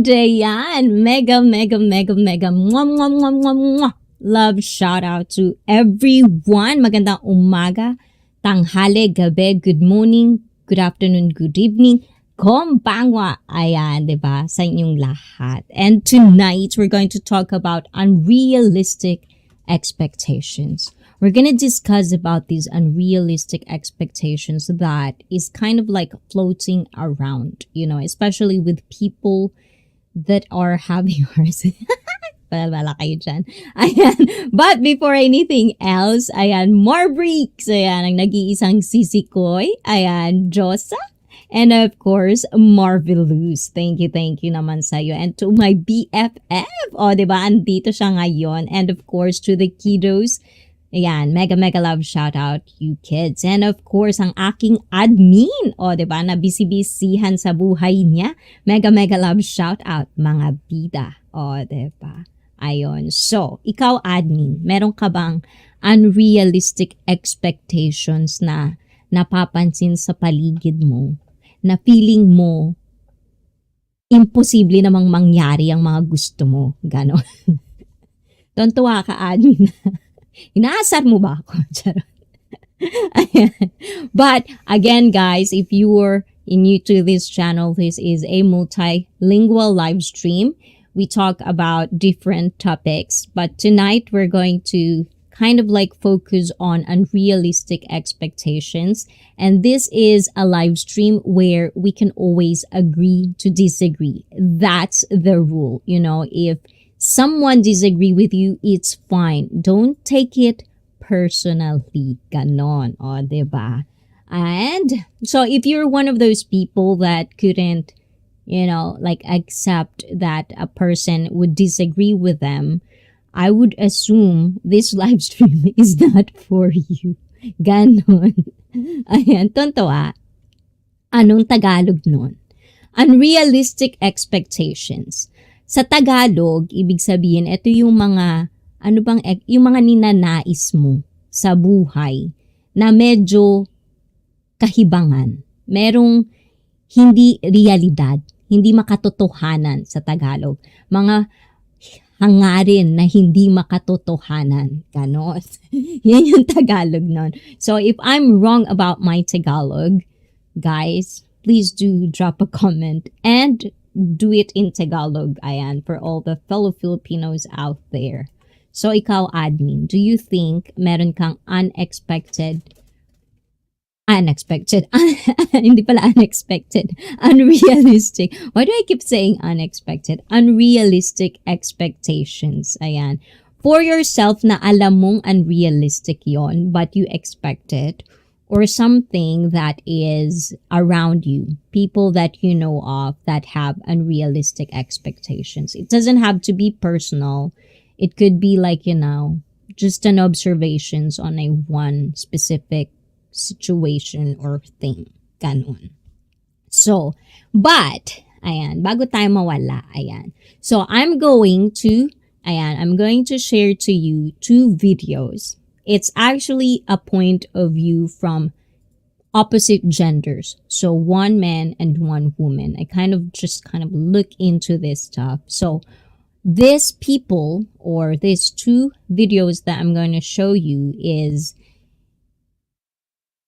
And ayan, mega mwah, mwah, mwah, mwah, mwah. Love shout out to everyone. Magandang umaga, tanghali, gabi, good morning, good afternoon, good evening. Konbanwa. Ayan, diba? Sa inyong lahat. And tonight, we're going to talk about unrealistic expectations. We're going to discuss about these unrealistic expectations that is kind of like floating around, you know, especially with people that are having hearts. Wala kayo dyan. Ayan. But before anything else, ayan, more breaks. Ayan, ang nag-iisang sisikoy. Ayan, Josa. And of course, Marvelous. Thank you naman sa'yo. And to my BFF. O, diba? Andito siya ngayon. And of course, to the kiddos. Ayan, mega love shout out you kids. And of course, ang aking admin. O, diba? Na busy-busyhan sa buhay niya. Mega love shout out mga bida. O, diba? Ayon. So, ikaw admin, meron ka bang unrealistic expectations na napapansin sa paligid mo? Na feeling mo imposible namang mangyari ang mga gusto mo? Ganon. Tontuwa ka admin. Inaasar mo ba ako? But again guys, if you're new to this channel, this is a multilingual live stream. We talk about different topics, but tonight we're going to kind of like focus on unrealistic expectations. And this is a live stream where we can always agree to disagree. That's the rule. You know, if someone disagree with you, it's fine. Don't take it personally. Ganon. O, diba? And so if you're one of those people that couldn't, you know, like accept that a person would disagree with them, I would assume this live stream is not for you. Ganon. Ayan, tontoa. Anong Tagalog nun? Unrealistic expectations. Sa Tagalog, ibig sabihin, ito yung mga, yung mga ninanais mo sa buhay na medyo kahibangan. Merong hindi realidad, hindi makatotohanan sa Tagalog. Mga hangarin na hindi makatotohanan. Ganon. Yan yung Tagalog nun. So if I'm wrong about my Tagalog, guys, please do drop a comment and do it in Tagalog. Ayan, for all the fellow Filipinos out there. So ikaw, admin, do you think meron kang unexpected, hindi pala unexpected, unrealistic. Why do I keep saying unexpected? Unrealistic expectations. Ayan. For yourself na alam mong unrealistic yon, but you expect it. Or something that is around you. People that you know of that have unrealistic expectations. It doesn't have to be personal. It could be like, you know, just an observations on a one specific situation or thing. Ganon. So, but, ayan, bago tayo mawala, ayan. So, I'm going to share to you 2 videos. It's actually a point of view from opposite genders. So, 1 man and 1 woman. I kind of look into this stuff. So, these people, or these 2 videos that I'm going to show you is,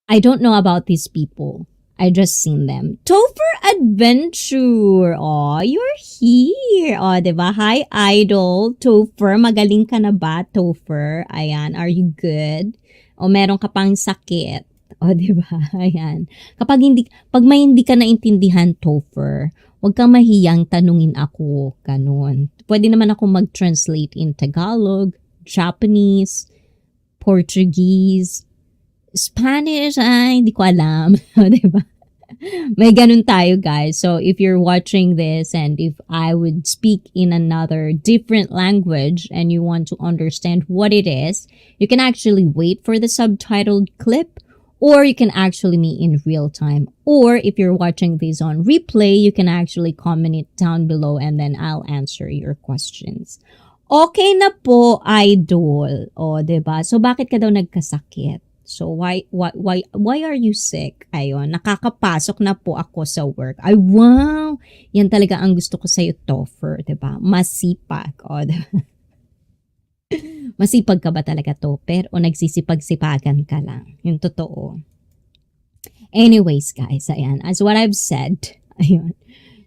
I don't know about these people. I just seen them. Topher Adventure. Oh, you're here. Oh, diba? Hi, Idol. Topher, magaling ka na ba, Topher? Ayan, are you good? O meron ka pang sakit? O, diba? Ayan. Pag may hindi ka naintindihan, Topher, huwag kang mahiyang tanungin ako. Ganon. Pwede naman ako mag-translate in Tagalog, Japanese, Portuguese, Spanish, ay, hindi ko alam. Diba? May ganun tayo, guys. So, if you're watching this and if I would speak in another different language and you want to understand what it is, you can actually wait for the subtitled clip, or you can actually meet in real time. Or if you're watching this on replay, you can actually comment it down below and then I'll answer your questions. Okay na po, Idol. O, diba? So, bakit ka daw nagkasakit? So why are you sick? Ayun, nakakapasok na po ako sa work. Ay, wow! Yan talaga ang gusto ko sa'yo, Toffer, 'di ba? Masipag. O, diba? Masipag ka ba talaga, Topper? O nagsisipag-sipagan ka lang? Yung totoo. Anyways, guys, ayan. As what I've said, ayun.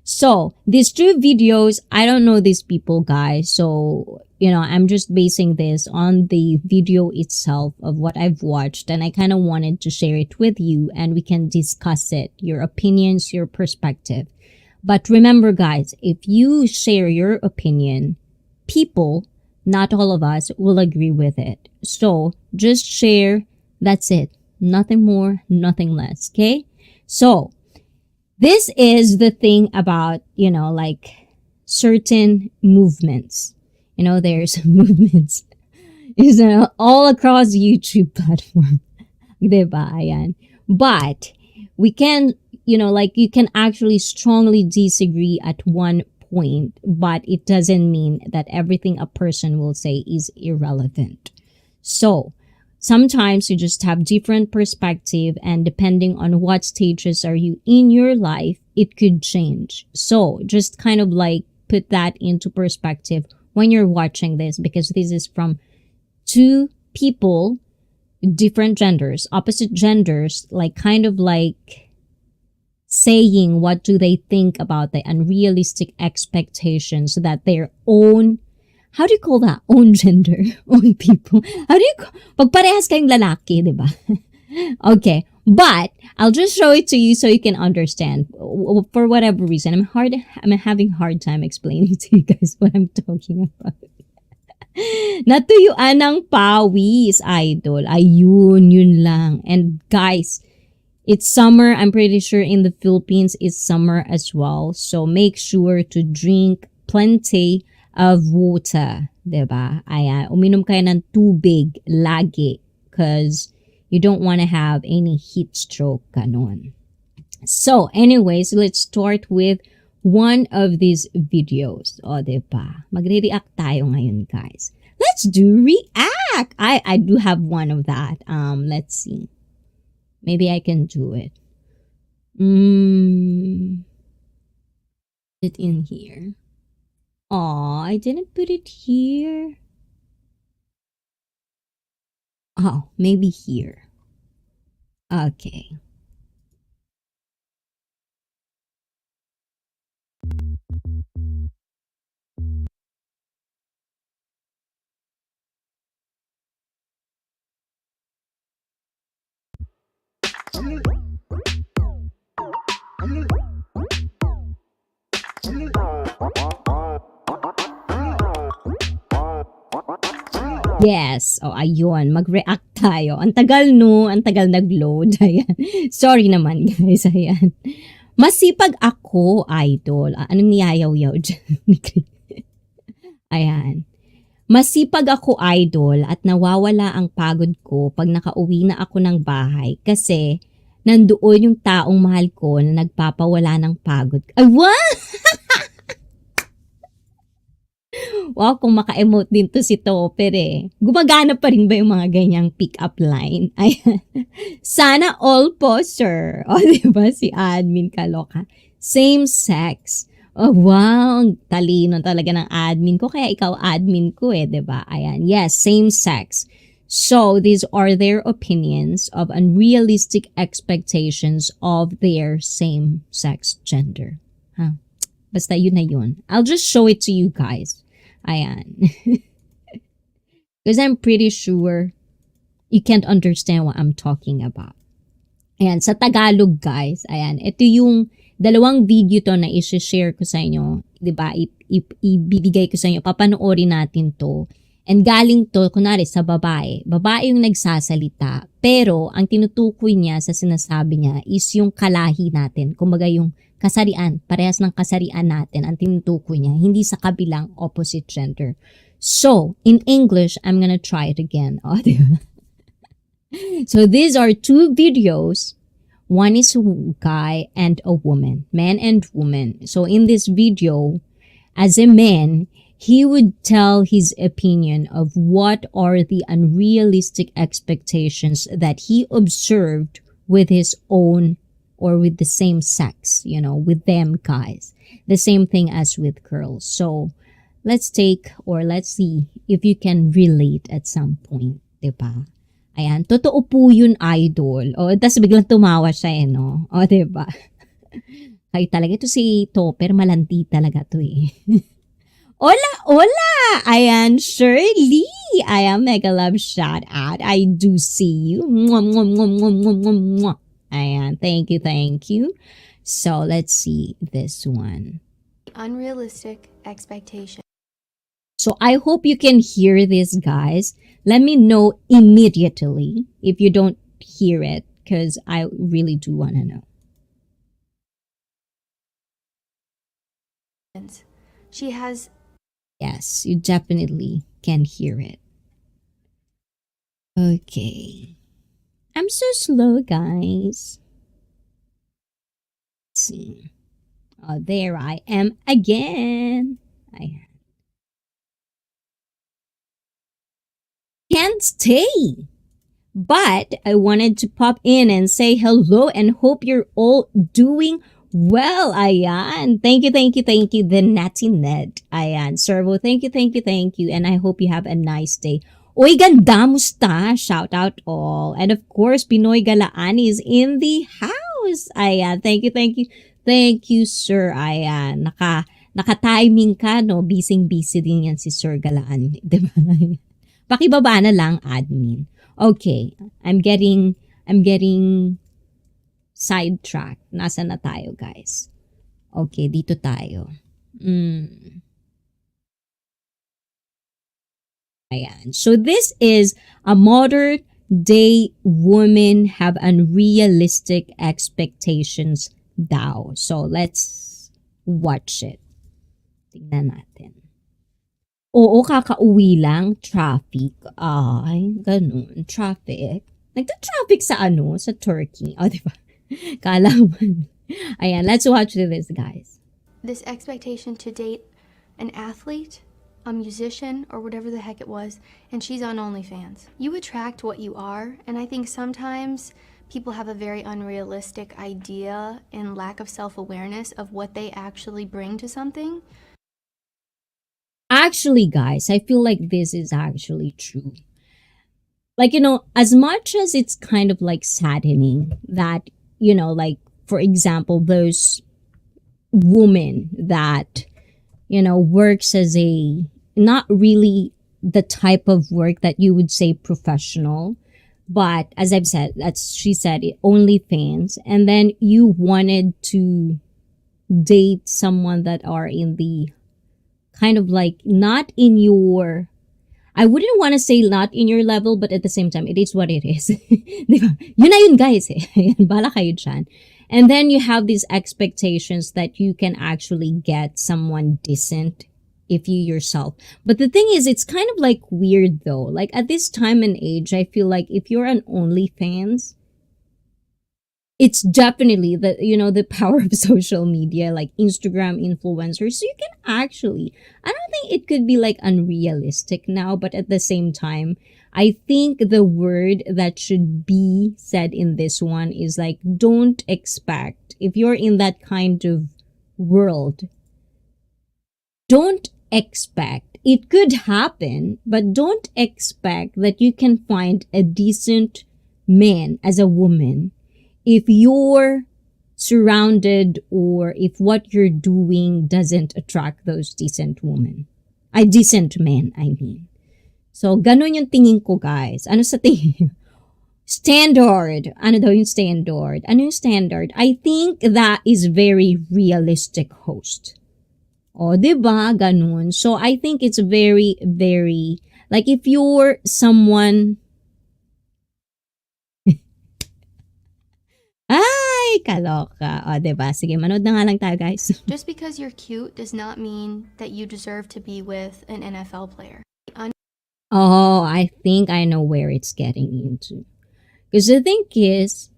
So, these two videos, I don't know these people, guys. So, I'm just basing this on the video itself of what I've watched. And I kind of wanted to share it with you and we can discuss it, your opinions, your perspective. But remember, guys, if you share your opinion, people, not all of us, will agree with it. So, just share. That's it. Nothing more, nothing less. Okay? So, this is the thing about, like certain movements. There's movements is all across YouTube platform. Diba? Ayan. But we can, you can actually strongly disagree at one point, but it doesn't mean that everything a person will say is irrelevant. So, sometimes you just have different perspective, and depending on what stages are you in your life, it could change. So just kind of like put that into perspective when you're watching this, because this is from two people, different genders, opposite genders, like kind of like saying what do they think about the unrealistic expectations that their own, how do you call that? Own gender, own people. How do you pag parehas kayong lalaki, di ba? Okay, but I'll just show it to you so you can understand. For whatever reason, I'm having hard time explaining to you guys what I'm talking about. Natuyuan ng pawis, idol. Ayun, yun lang. And guys, it's summer. I'm pretty sure in the Philippines it's summer as well. So make sure to drink plenty of water, diba? Ayan, uminom kayo ng tubig lagi because you don't want to have any heat stroke, ganon. So, anyways, let's start with one of these videos. O, diba? Magre-react tayo ngayon, guys. Let's do react! I do have one of that. Let's see. Maybe I can do it. It in here. Oh, I didn't put it here. Oh, maybe here. Okay. Yes. O, ayun. Mag-react tayo. Ang tagal, no? Ang tagal nag-load. Ayan. Sorry naman, guys. Ayan. Masipag ako, idol. Anong niyayaw-yaw dyan? Ayan. Masipag ako, idol, at nawawala ang pagod ko pag nakauwi na ako ng bahay kasi nandoon yung taong mahal ko na nagpapawala ng pagod. Ay, what? Wow, kung maka-emote din to si Topper eh. Gumagana pa rin ba yung mga ganyang pick-up line? Ayan. Sana all po, sir. O, diba? Si admin kaloka. Same sex. Oh, wow. Talino talaga ng admin ko. Kaya ikaw admin ko eh, diba? Ayan. Yes, same sex. So, these are their opinions of unrealistic expectations of their same-sex gender. Huh? Basta yun na yun. I'll just show it to you guys. Ayan. Because I'm pretty sure you can't understand what I'm talking about. Ayan, sa Tagalog guys, ayan, ito yung dalawang video to na i-share ko sa inyo. Diba? Ibibigay ko sa inyo. Papanoorin natin to. And galing to, kunwari sa babae. Babae yung nagsasalita. Pero, ang tinutukoy niya sa sinasabi niya is yung kalahi natin. Kumbaga yung kasarian, parehas ng kasarian natin ang tinutukoy niya, hindi sa kabilang opposite gender. So, in English, I'm gonna try it again. Oh, diba? So, these are two videos. One is a guy and a woman, man and woman. So, in this video, as a man, he would tell his opinion of what are the unrealistic expectations that he observed with his own or with the same sex, with them guys. The same thing as with girls. So let's see if you can relate at some point, 'di ba? Ayan, totoo po yun, idol. O, tas biglang tumawa siya no? O, 'di ba? Kayo talaga ito si Topper, malanti talaga to eh. Hola, hola! Ayan, Shirley! Ayan, mega love shout out. I do see you. Mwah, mwah, mwah, mwah, mwah, mwah, mwah. Ayan, thank you, thank you. So, let's see this one. Unrealistic expectations. So, I hope you can hear this, guys. Let me know immediately if you don't hear it, because I really do want to know. She has... Yes, you definitely can hear it. Okay. I'm so slow, guys. Let's see. Oh, there I am again. I can't stay. But I wanted to pop in and say hello and hope you're all doing well. Ayan. Thank you. The Natty Ned. Ayan. Servo, thank you. And I hope you have a nice day. Uy, ganda, musta? Shout out all. And of course, Pinoy Galaan is in the house. Ayan. Thank you. Thank you, sir. Ayan. Naka-timing ka, no? Busy din yan si Sir Galaan. Diba? Pakibaba na lang, admin. Okay. I'm getting sidetracked. Nasa na tayo, guys? Okay, dito tayo. Ayan. So this is a modern day women have unrealistic expectations daw. So let's watch it. Tingnan natin. Oo, kakauwi lang. Traffic. Ay, ganun. Traffic. Nagta-traffic sa Sa Turkey. O, diba? Kala mo. Ayan, let's watch this, guys. This expectation to date an athlete, a musician, or whatever the heck it was, and she's on OnlyFans. You attract what you are, and I think sometimes people have a very unrealistic idea and lack of self-awareness of what they actually bring to something. Actually, guys, I feel like this is actually true. Like, as much as it's kind of like saddening that, like, for example, those women that, works as not really the type of work that you would say professional, but as I've said, she said, OnlyFans, and then you wanted to date someone that are in the kind of like not in your, I wouldn't want to say not in your level, but at the same time, it is what it is. Diba? Yun na yun, guys. Bala kayo dyan. And then you have these expectations that you can actually get someone decent if you yourself. But the thing is, it's kind of like weird though. Like at this time and age, I feel like if you're an OnlyFans, it's definitely the power of social media, like Instagram influencers. So you can actually, I don't think it could be like unrealistic now, but at the same time, I think the word that should be said in this one is like, don't expect, if you're in that kind of world, don't expect, it could happen, but don't expect that you can find a decent man as a woman if you're surrounded or if what you're doing doesn't attract those decent women. Decent men, I mean. So, ganun yung tingin ko, guys. Ano sa tingin? Standard. Ano daw yung standard? Ano yung standard? I think that is very realistic, host. O, diba? Ganun. So, I think it's very, very, like if you're someone, ay, kaloka. O, diba? Sige, manood na nga lang tayo, guys. Just because you're cute does not mean that you deserve to be with an NFL player. Oh, I think I know where it's getting into. Because the thing is,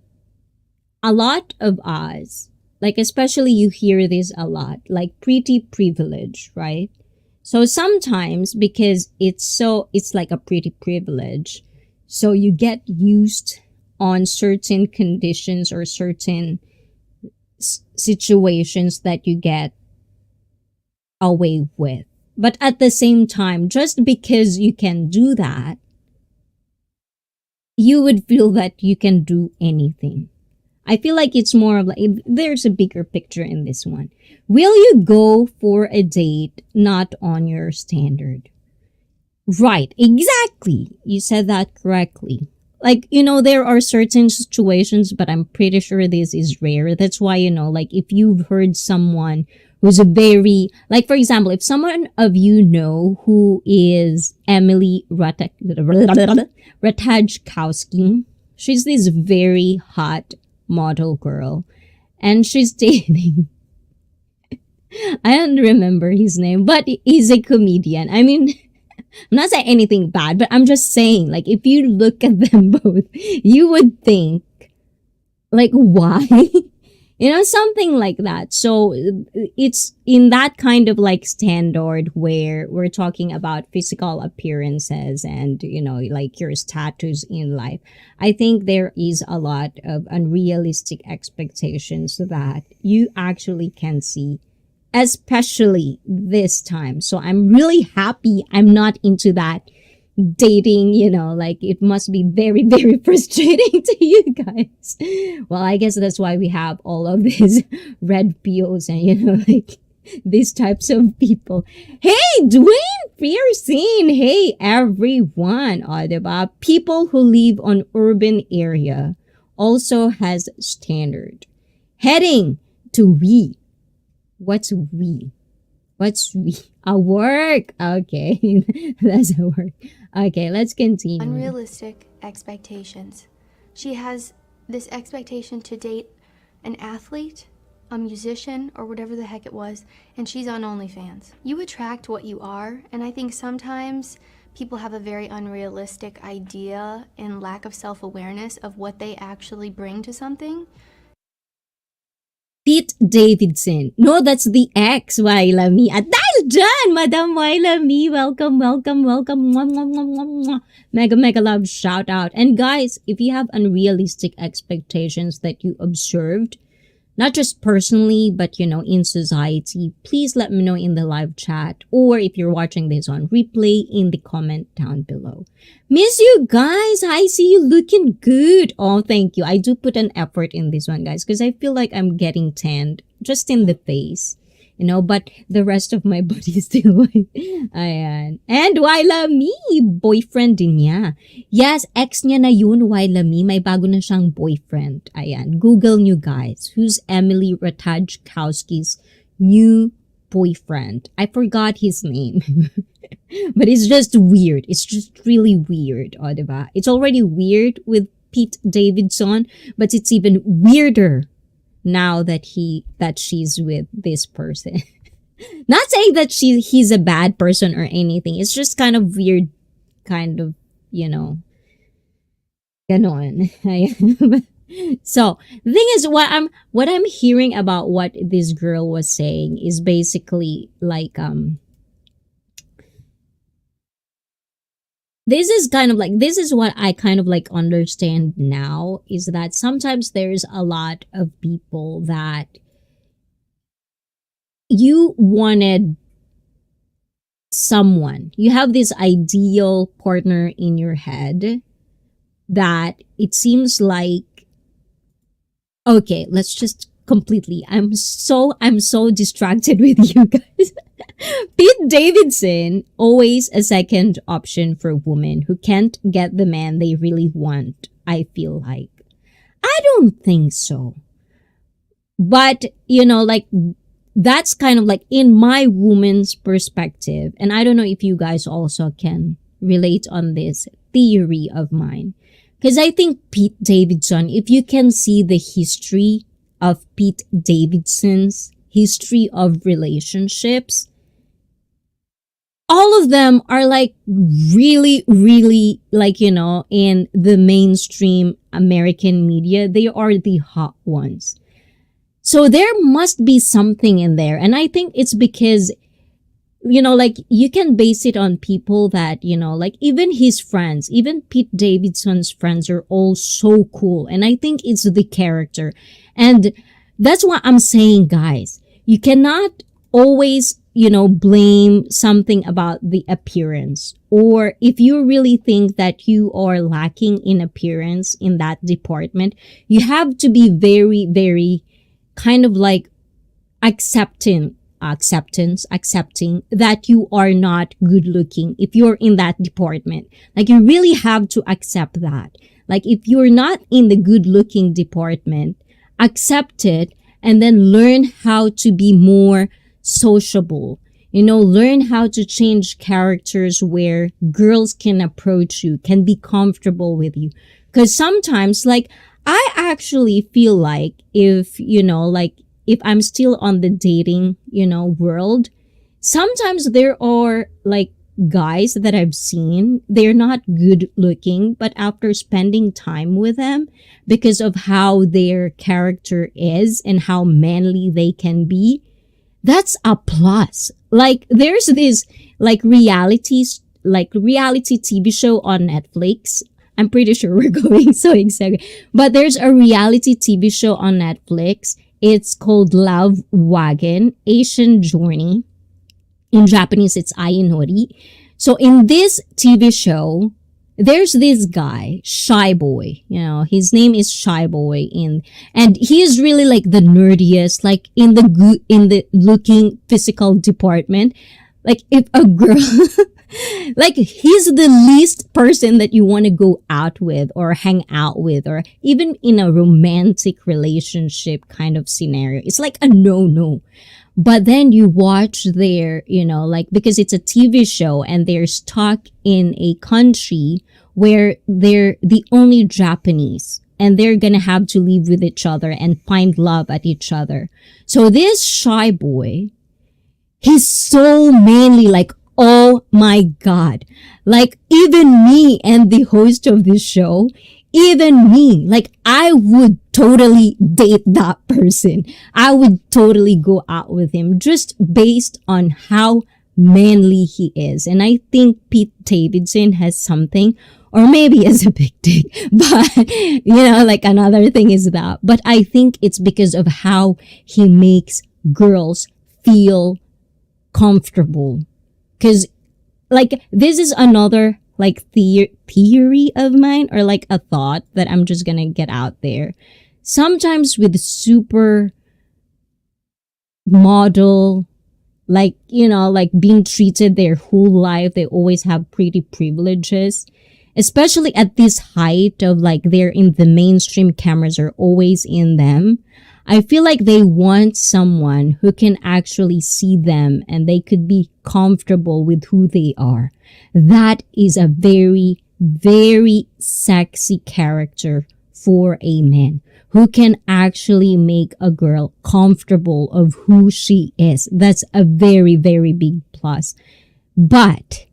a lot of us, like especially you hear this a lot, like pretty privilege, right? So sometimes, because it's like a pretty privilege, so you get used on certain conditions or certain situations that you get away with. But at the same time, just because you can do that, you would feel that you can do anything. I feel like it's more of like, there's a bigger picture in this one. Will you go for a date not on your standard? Right, exactly. You said that correctly. Like, there are certain situations, but I'm pretty sure this is rare. That's why, like if you've heard someone who's a very, like for example, if someone of you know who is Emily Ratajkowski, she's this very hot model girl, and she's dating, I don't remember his name, but he's a comedian. I mean, I'm not saying anything bad, but I'm just saying, like, if you look at them both, you would think, like, why? Something like that. So it's in that kind of like standard where we're talking about physical appearances and, like your status in life. I think there is a lot of unrealistic expectations that you actually can see, especially this time. So I'm really happy I'm not into that dating, like it must be very, very frustrating to you guys. Well, I guess that's why we have all of these red pills and, like these types of people. Hey, Dwayne Pearson. Hey, everyone. Diba? People who live on urban area also has standard. Heading to we. What's we? What's we? A work. Okay. That's a work. Okay, let's continue. Unrealistic expectations. She has this expectation to date an athlete, a musician, or whatever the heck it was, and she's on OnlyFans. You attract what you are, and I think sometimes people have a very unrealistic idea and lack of self-awareness of what they actually bring to something. Pete Davidson. No, that's the ex, Waila Me. At dahil dyan, Madam Waila Me, welcome, welcome, welcome. Mwah, mwah, mwah, mwah, mwah. Mega, mega love shout out. And guys, if you have unrealistic expectations that you observed, not just personally, but in society, please let me know in the live chat, or if you're watching this on replay, in the comment down below. Miss you guys. I see you looking good. Oh, thank you. I do put an effort in this one, guys, because I feel like I'm getting tanned just in the face. But the rest of my body is still white. Ayan. And Waila Me, boyfriend din niya. Yes, ex niya na yun, Waila Me. May bago na siyang boyfriend. Ayan. Google nyo guys. Who's Emily Ratajkowski's new boyfriend? I forgot his name. But it's just weird. It's just really weird. Oh, diba? It's already weird with Pete Davidson, but it's even weirder now that she's with this person. Not saying that he's a bad person or anything. It's just kind of weird, kind of, ganon. So the thing is, what I'm hearing about what this girl was saying is basically like this is what I kind of like understand now, is that sometimes there's a lot of people that you wanted someone, you have this ideal partner in your head that it seems like, okay, let's just completely, I'm so distracted with you guys. Pete Davidson, always a second option for women who can't get the man they really want, I feel like. I don't think so. But, like, that's kind of like in my woman's perspective. And I don't know if you guys also can relate on this theory of mine. Because I think Pete Davidson, if you can see the history of Pete Davidson's history of relationships, all of them are like really, really like, in the mainstream American media, they are the hot ones. So there must be something in there. And I think it's because like you can base it on people that, like even his friends, even Pete Davidson's friends are all so cool. And I think it's the character. And that's what I'm saying, guys. You cannot always, blame something about the appearance. Or if you really think that you are lacking in appearance in that department, you have to be very, very kind of like accepting that you are not good looking if you're in that department. Like you really have to accept that. Like if you're not in the good looking department, accept it and then learn how to be more sociable. Learn how to change characters where girls can approach you, can be comfortable with you. Because sometimes, like, I actually feel like if I'm still on the dating, world, sometimes there are like guys that I've seen, they're not good looking, but after spending time with them, because of how their character is and how manly they can be, that's a plus. Like there's this reality TV show on Netflix. I'm pretty sure we're going so excited. But there's a reality TV show on Netflix. It's called Love Wagon, Asian Journey. In Japanese, it's Ainori. So in this TV show, there's this guy, Shy Boy. His name is Shy Boy, and he is really like the nerdiest, like in the looking physical department. Like if a girl, like he's the least person that you want to go out with or hang out with, or even in a romantic relationship kind of scenario. It's like a no. But then you watch their, because it's a TV show and they're stuck in a country where they're the only Japanese and they're gonna have to live with each other and find love at each other. So this Shy Boy, he's so manly, like, oh my God. Like even me and the host of this show, even me, like I would totally date that person. I would totally go out with him just based on how manly he is. And I think Pete Davidson has something, or maybe as a big dick, but like another thing is that. But I think it's because of how he makes girls feel comfortable. Because like this is another like theory of mine, or like a thought that I'm just gonna get out there. Sometimes with super model, like being treated their whole life, they always have pretty privileges, especially at this height of like they're in the mainstream, cameras are always in them. I feel like they want someone who can actually see them and they could be comfortable with who they are. That is a very, very sexy character for a man who can actually make a girl comfortable of who she is. That's a very, very big plus. But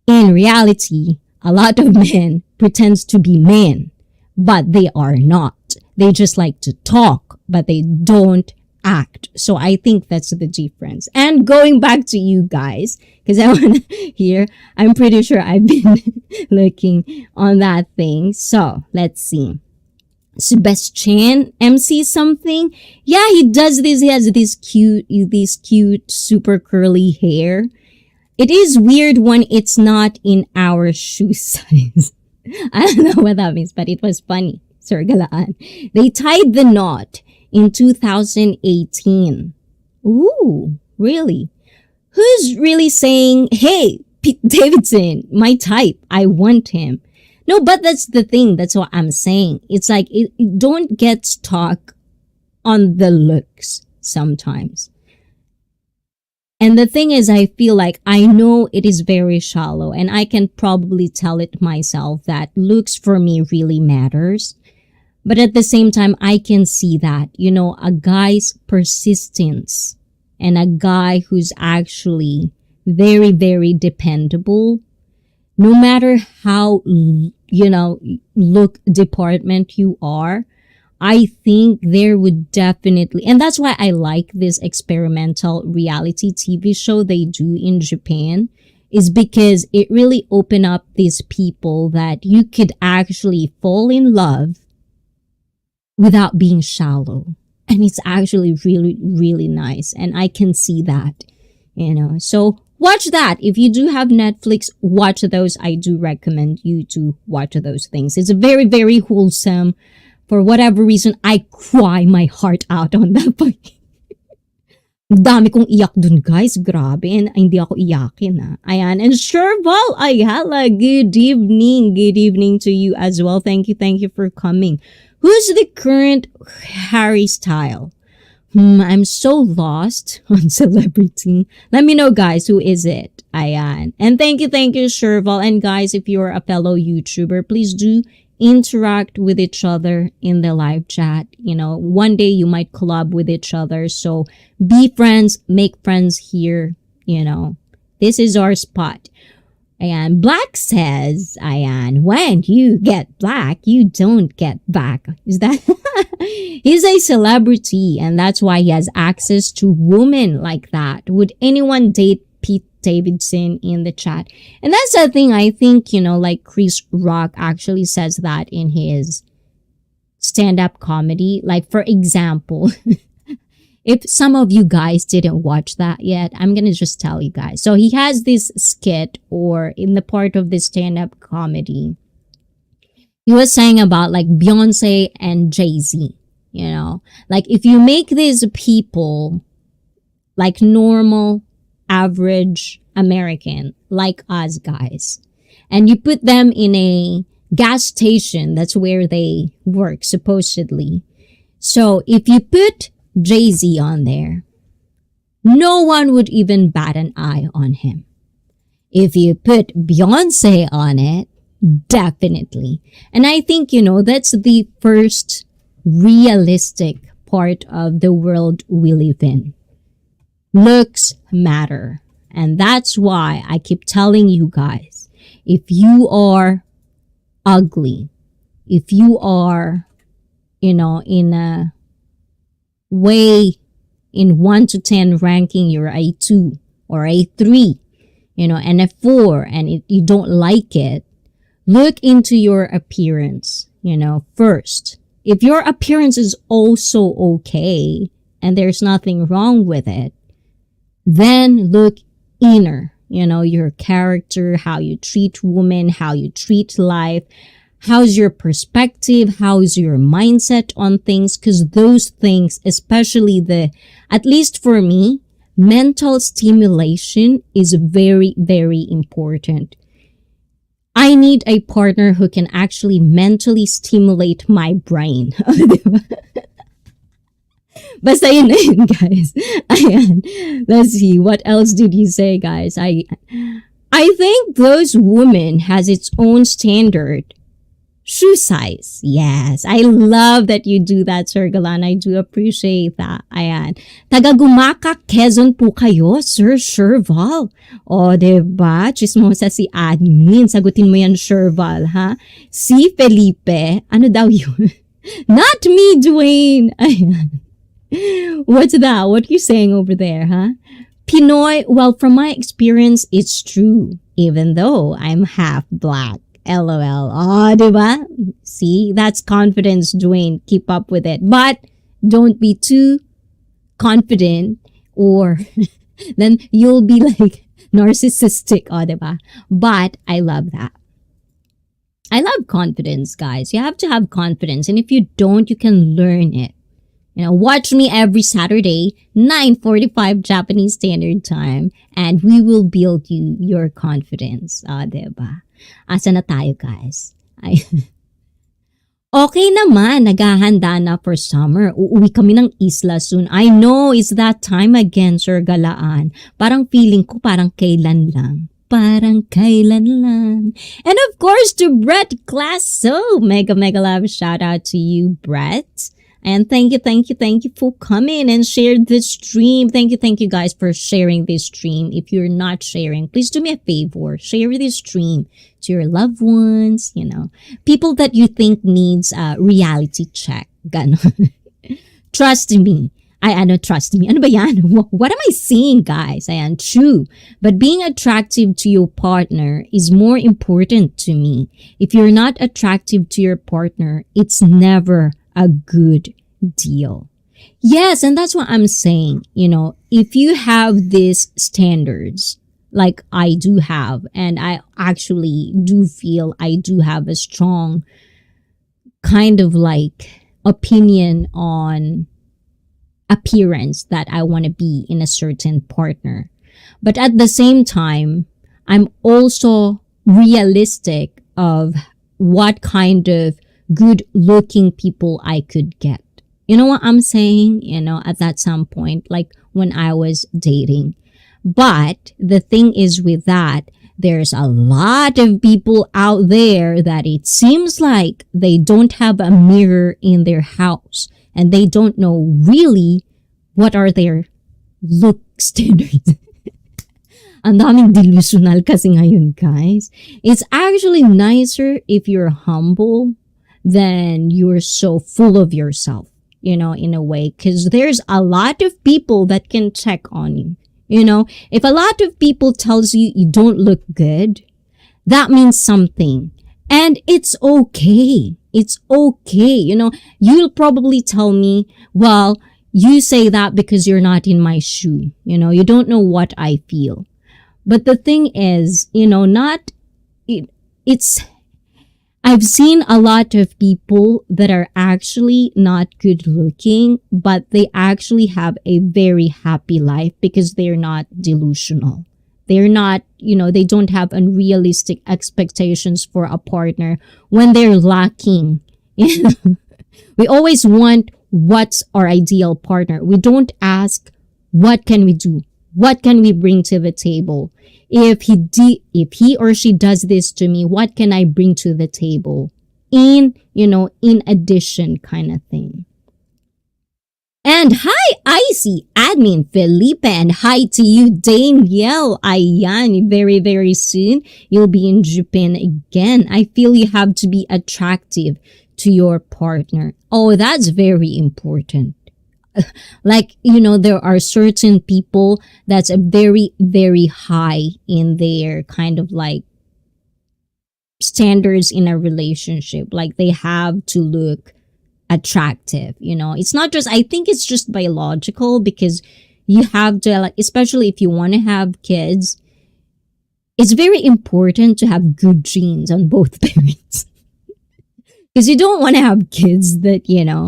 in reality, a lot of men pretends to be men, but they are not. They just like to talk, but they don't act. So I think that's the difference. And going back to you guys, because I want to hear, I'm pretty sure I've been looking on that thing. So let's see. Sebastian MC something. Yeah, he does this. He has this cute, super curly hair. It is weird when it's not in our shoe size. I don't know what that means, but it was funny. Sir Galaan. They tied the knot in 2018. Ooh, really? Who's really saying, hey, Pete Davidson, my type, I want him? No, but that's the thing. That's what I'm saying. It's like, don't get stuck on the looks sometimes. And the thing is, I feel like I know it is very shallow and I can probably tell it myself that looks for me really matters. But at the same time, I can see that, a guy's persistence and a guy who's actually very, very dependable, no matter how, look department you are, I think there would definitely, and that's why I like this experimental reality TV show they do in Japan, is because it really opened up these people that you could actually fall in love without being shallow. And it's actually really, really nice. And I can see that, So watch that. If you do have Netflix, watch those. I do recommend you to watch those things. It's very, very wholesome. For whatever reason, I cry my heart out on that point. Dami kong iyak dun, guys. Grabe. And hindi ako iyakin, Ayan. And Sherval Ayala, good evening. Good evening to you as well. Thank you for coming. Who's the current Harry style? I'm so lost on celebrity. Let me know, guys, who is it? Ayan. And thank you, Sherval. And guys, if you're a fellow YouTuber, please do interact with each other in the live chat. One day you might collab with each other. So be friends, make friends here. This is our spot. Ayan. Black says, Ayan, when you get black, you don't get back. Is that? He's a celebrity and that's why he has access to women like that. Would anyone date Pete Davidson in the chat? And that's the thing, I think, like Chris Rock actually says that in his stand-up comedy. Like, for example, if some of you guys didn't watch that yet, I'm gonna just tell you guys. So he has this skit, or in the part of this stand-up comedy, he was saying about like Beyonce and Jay-Z, like if you make these people like normal, average American like us guys, and you put them in a gas station, that's where they work supposedly. So if you put Jay-Z on there, no one would even bat an eye on him. If you put Beyonce on it, definitely. And I think, that's the first realistic part of the world we live in. Looks matter. And that's why I keep telling you guys, if you are ugly, if you are, in a way, in 1 to 10 ranking, you're a 2 or a 3, and a 4, and you don't like it, look into your appearance, first. If your appearance is also okay and there's nothing wrong with it, then look inner, your character, how you treat women, how you treat life, how's your perspective, how's your mindset on things, because those things, especially at least for me, mental stimulation is very, very important. I need a partner who can actually mentally stimulate my brain. Basta yun na yun, guys. Ayan. Let's see. What else did you say, guys? I think those women has its own standard. Shoe size. Yes. I love that you do that, Sir Galan. I do appreciate that. Ayan. Taga-Gumaka, Quezon po kayo, Sir Sherval. O, diba? Chismosa si admin. Sagutin mo yan, Sherval, ha? Si Felipe. Ano daw yun? Not me, Dwayne. Ayan. What's that? What are you saying over there, huh? Pinoy, well, from my experience, it's true. Even though I'm half black. LOL. Oh, diba? See, that's confidence, Dwayne. Keep up with it. But don't be too confident or then you'll be like narcissistic. Oh, diba? But I love that. I love confidence, guys. You have to have confidence. And if you don't, you can learn it. Watch me every Saturday, 9:45 Japanese Standard Time, and we will build your confidence. Diba? Asa na tayo, guys? Okay naman, naghahanda na for summer. Uuwi kami ng isla soon. I know, it's that time again, Sir Galaan. Parang feeling ko parang kailan lang. Parang kailan lang. And of course, to Brett Classo. Mega love shout out to you, Brett. And thank you for coming and share this stream. Thank you guys for sharing this stream. If you're not sharing, please do me a favor. Share this stream to your loved ones, people that you think needs a reality check. Ganon. Trust me. Trust me. Ano ba yan? What am I saying, guys? Ayan, true. But being attractive to your partner is more important to me. If you're not attractive to your partner, it's never a good deal. Yes, and that's what I'm saying. If you have these standards, like I do have, and I actually do feel I do have a strong kind of like opinion on appearance that I want to be in a certain partner. But at the same time, I'm also realistic of what kind of good looking people I could get. You know what I'm saying? At that some point, like when I was dating. But the thing is with that, there's a lot of people out there that it seems like they don't have a mirror in their house and they don't know really what are their look standards. Ang daming delusional kasi ngayon, guys. It's actually nicer if you're humble than you're so full of yourself, in a way. Because there's a lot of people that can check on you. If a lot of people tells you you don't look good, that means something. And it's okay. It's okay. You'll probably tell me, well, you say that because you're not in my shoe. You don't know what I feel. But the thing is, I've seen a lot of people that are actually not good looking, but they actually have a very happy life because they're not delusional. They're not, they don't have unrealistic expectations for a partner when they're lacking. We always want what's our ideal partner. We don't ask, what can we do? What can we bring to the table? If he or she does this to me, what can I bring to the table? In addition kind of thing. And hi, ICEE admin Felipe, and hi to you, Danielle. Ayan, very, very soon you'll be in Japan again. I feel you have to be attractive to your partner. Oh, that's very important. Like, there are certain people that's a very, very high in their kind of like standards in a relationship. Like they have to look attractive, It's not just, I think it's just biological because you have to, like, especially if you want to have kids, it's very important to have good genes on both parents. Because you don't want to have kids that,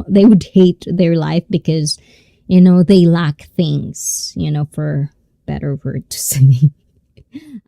they would hate their life because, they lack things, for better word to say.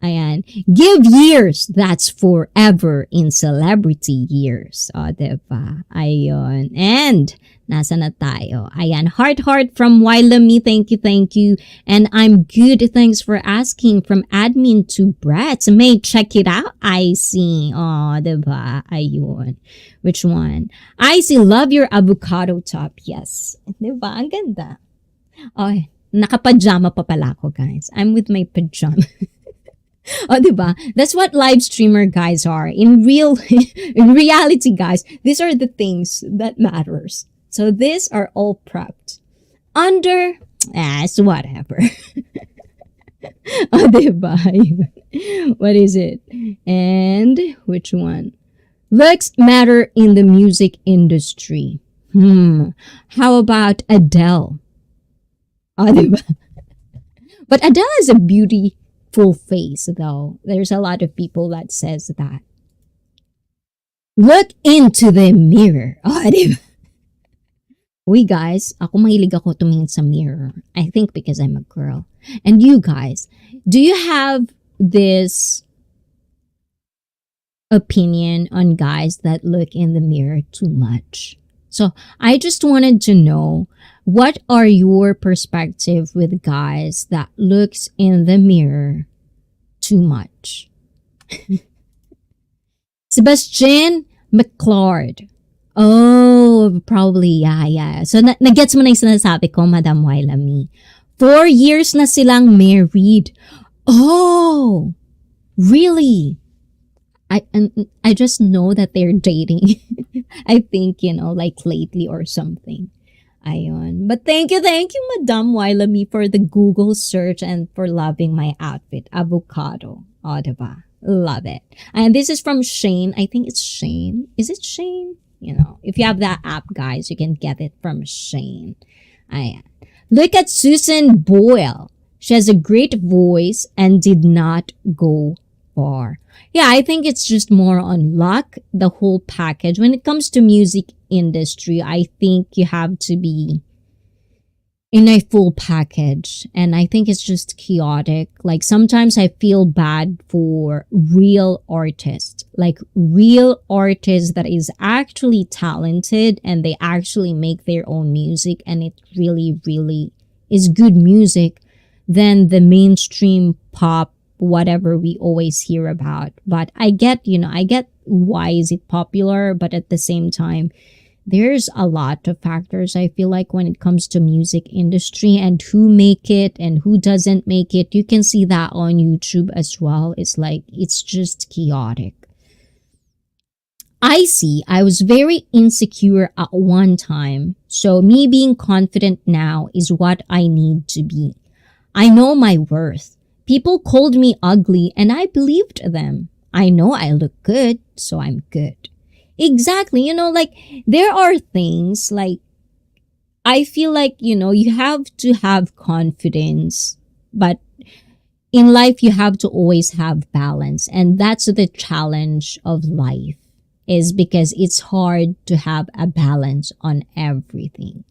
Ayan. Give years, that's forever in celebrity years. O, diba? Ayun. And, nasa na tayo? Ayan. Heart from Wailami. Thank you. And I'm good. Thanks for asking. From admin to Brett. May check it out. I see. Oh, diba? Ayun. Which one? I see. Love your avocado top. Yes. Diba? Ang ganda. Okay. Nakapajama pa pala ako, guys. I'm with my pajama. Oh, diba? That's what live streamer guys are. In reality, guys, these are the things that matters. So these are all prepped. It's whatever. Oh, diba? What is it? And which one? Looks matter in the music industry. How about Adele? Oh, diba? But Adele is a beauty full face, though. There's a lot of people that says that. Look into the mirror. Oh, diba? Uy, guys, ako mahilig ako tumingin sa mirror. I think because I'm a girl. And you guys, do you have this opinion on guys that look in the mirror too much? So I just wanted to know, what are your perspective with guys that looks in the mirror too much? Sebastian McClard. Oh, probably, yeah. So, nag-gets mo na yung sinasabi ko, Madam Wailami. 4 years na silang married. Oh, really? I just know that they're dating. I think, like lately or something. Ayon. But thank you, Madam Wailami, for the Google search and for loving my outfit. Avocado. O, diba? Love it. And this is from Shane. I think it's Shane. Is it Shane? If you have that app, guys, you can get it from Shane. Ayan. Look at Susan Boyle. She has a great voice and did not go far. Yeah, I think it's just more on luck, the whole package. When it comes to music industry, I think you have to be in a full package. And I think it's just chaotic. Like sometimes I feel bad for real artists, like real artists that is actually talented and they actually make their own music and it really, really is good music than the mainstream pop, whatever we always hear about. But I get why is it popular, but at the same time, there's a lot of factors I feel like when it comes to music industry and who make it and who doesn't make it. You can see that on YouTube as well. It's just chaotic. ICEE, I was very insecure at one time. So me being confident now is what I need to be. I know my worth. People called me ugly and I believed them. I know I look good, so I'm good. Exactly. There are things like, I feel like, you have to have confidence, but in life, you have to always have balance. And that's the challenge of life, is because it's hard to have a balance on everything.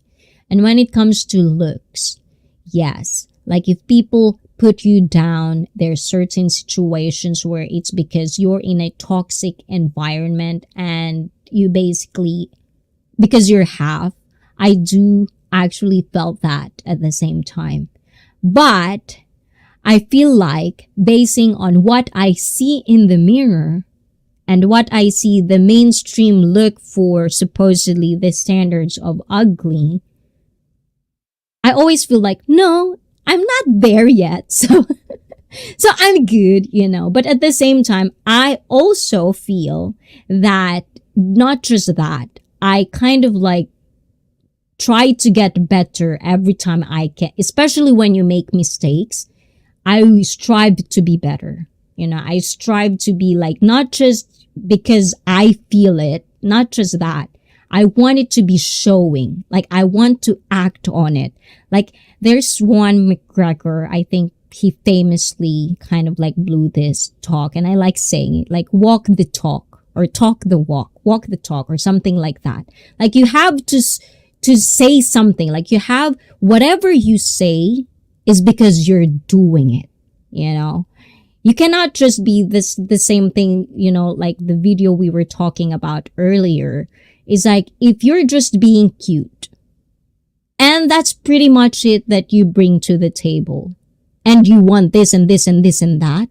And when it comes to looks, yes, like if people put you down, there's certain situations where it's because you're in a toxic environment and you basically, because you're half, I do actually felt that at the same time. But I feel like basing on what I see in the mirror and what I see the mainstream look for, supposedly the standards of ugly, I always feel like, no, I'm not there yet. So I'm good, but at the same time, I also feel that not just that, I kind of like try to get better every time I can, especially when you make mistakes. I strive to be better. I strive to be like, not just because I feel it, not just that. I want it to be showing. Like, I want to act on it. Like, there's Swan McGregor, I think he famously kind of like blew this talk, and I like saying it, like, walk the talk, or talk the walk the talk, or something like that. Like, you have to say something. Like, you have, whatever you say is because you're doing it, You cannot just be the same thing, like the video we were talking about earlier. Is like, if you're just being cute, and that's pretty much it that you bring to the table, and you want this and this and this and that,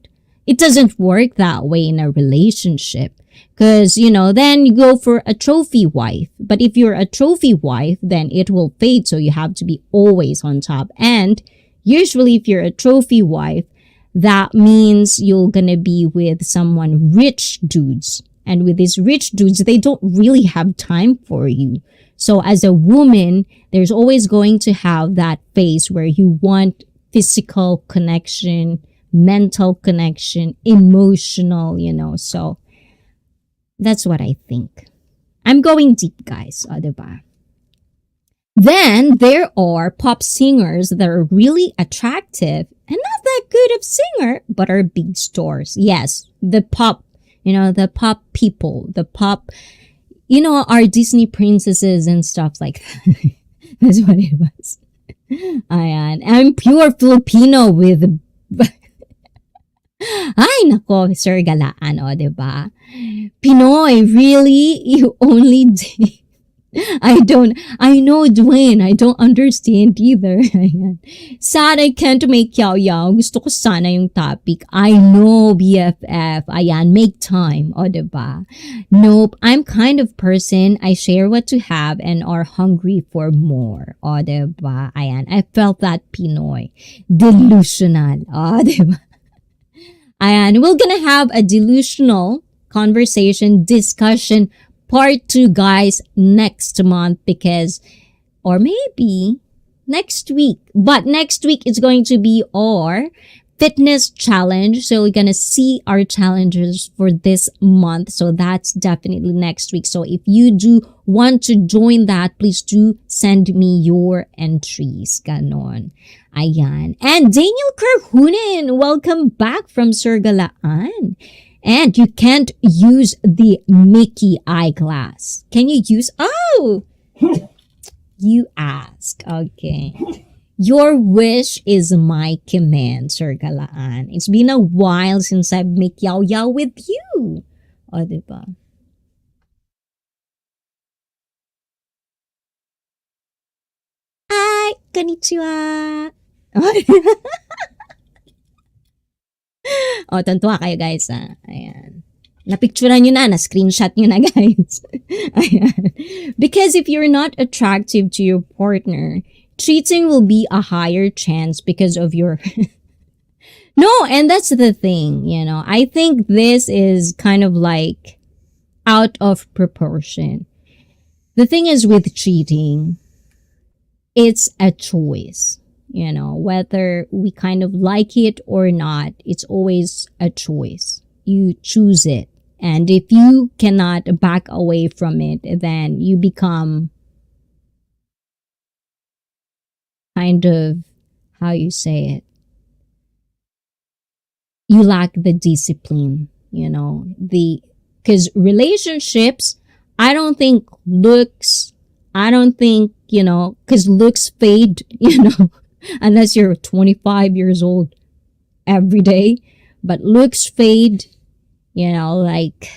it doesn't work that way in a relationship. Because, then you go for a trophy wife. But if you're a trophy wife, then it will fade, so you have to be always on top. And usually if you're a trophy wife, that means you're gonna be with someone rich dudes. And with these rich dudes, they don't really have time for you. So as a woman, there's always going to have that phase where you want physical connection, mental connection, emotional, So that's what I think. I'm going deep, guys. Diba? Then there are pop singers that are really attractive and not that good of singer, but are big stars. Yes, the pop people, our Disney princesses and stuff like that. That's what it was. Ayan. I'm pure Filipino with... Ay, nako, Sir Galaan, diba? Pinoy, really? You only... I know, Dwayne, I don't understand either. Ayan. Sad I can't make yaw-yaw. Gusto ko sana yung topic. I know, BFF. Ayan, make time. O, diba? Nope, I'm kind of person, I share what to have and are hungry for more. O, diba? Ayan, I felt that Pinoy. Delusional. O, diba? Ayan, we're gonna have a delusional conversation, discussion, part 2, guys, next month, because, or maybe next week. But next week is going to be our fitness challenge. So we're going to see our challenges for this month. So that's definitely next week. So if you do want to join that, please do send me your entries. Ganon. Ayan. And Daniel Kerhunen, welcome back from Surgalaan. And you can't use the Mickey eyeglass. Can you use? Oh! You ask. Okay. Your wish is my command, Sir Galaan. It's been a while since I've make yaw-yaw with you. O, diba? Ay, konnichiwa. O, tuntua kayo, guys, ha? Ayan. Napicturean nyo na, na-screenshot nyo na, guys. Ayan. Because if you're not attractive to your partner, cheating will be a higher chance because of your... No, and that's the thing, you know. I think this is kind of like out of proportion. The thing is with cheating, it's a choice, you know. Whether we kind of like it or not, it's always a choice. You choose it. And if you cannot back away from it, then you become kind of, how you say it, you lack the discipline, you know, because relationships, I don't think, you know, because looks fade, you know, unless you're 25 years old every day, but looks fade, you know, like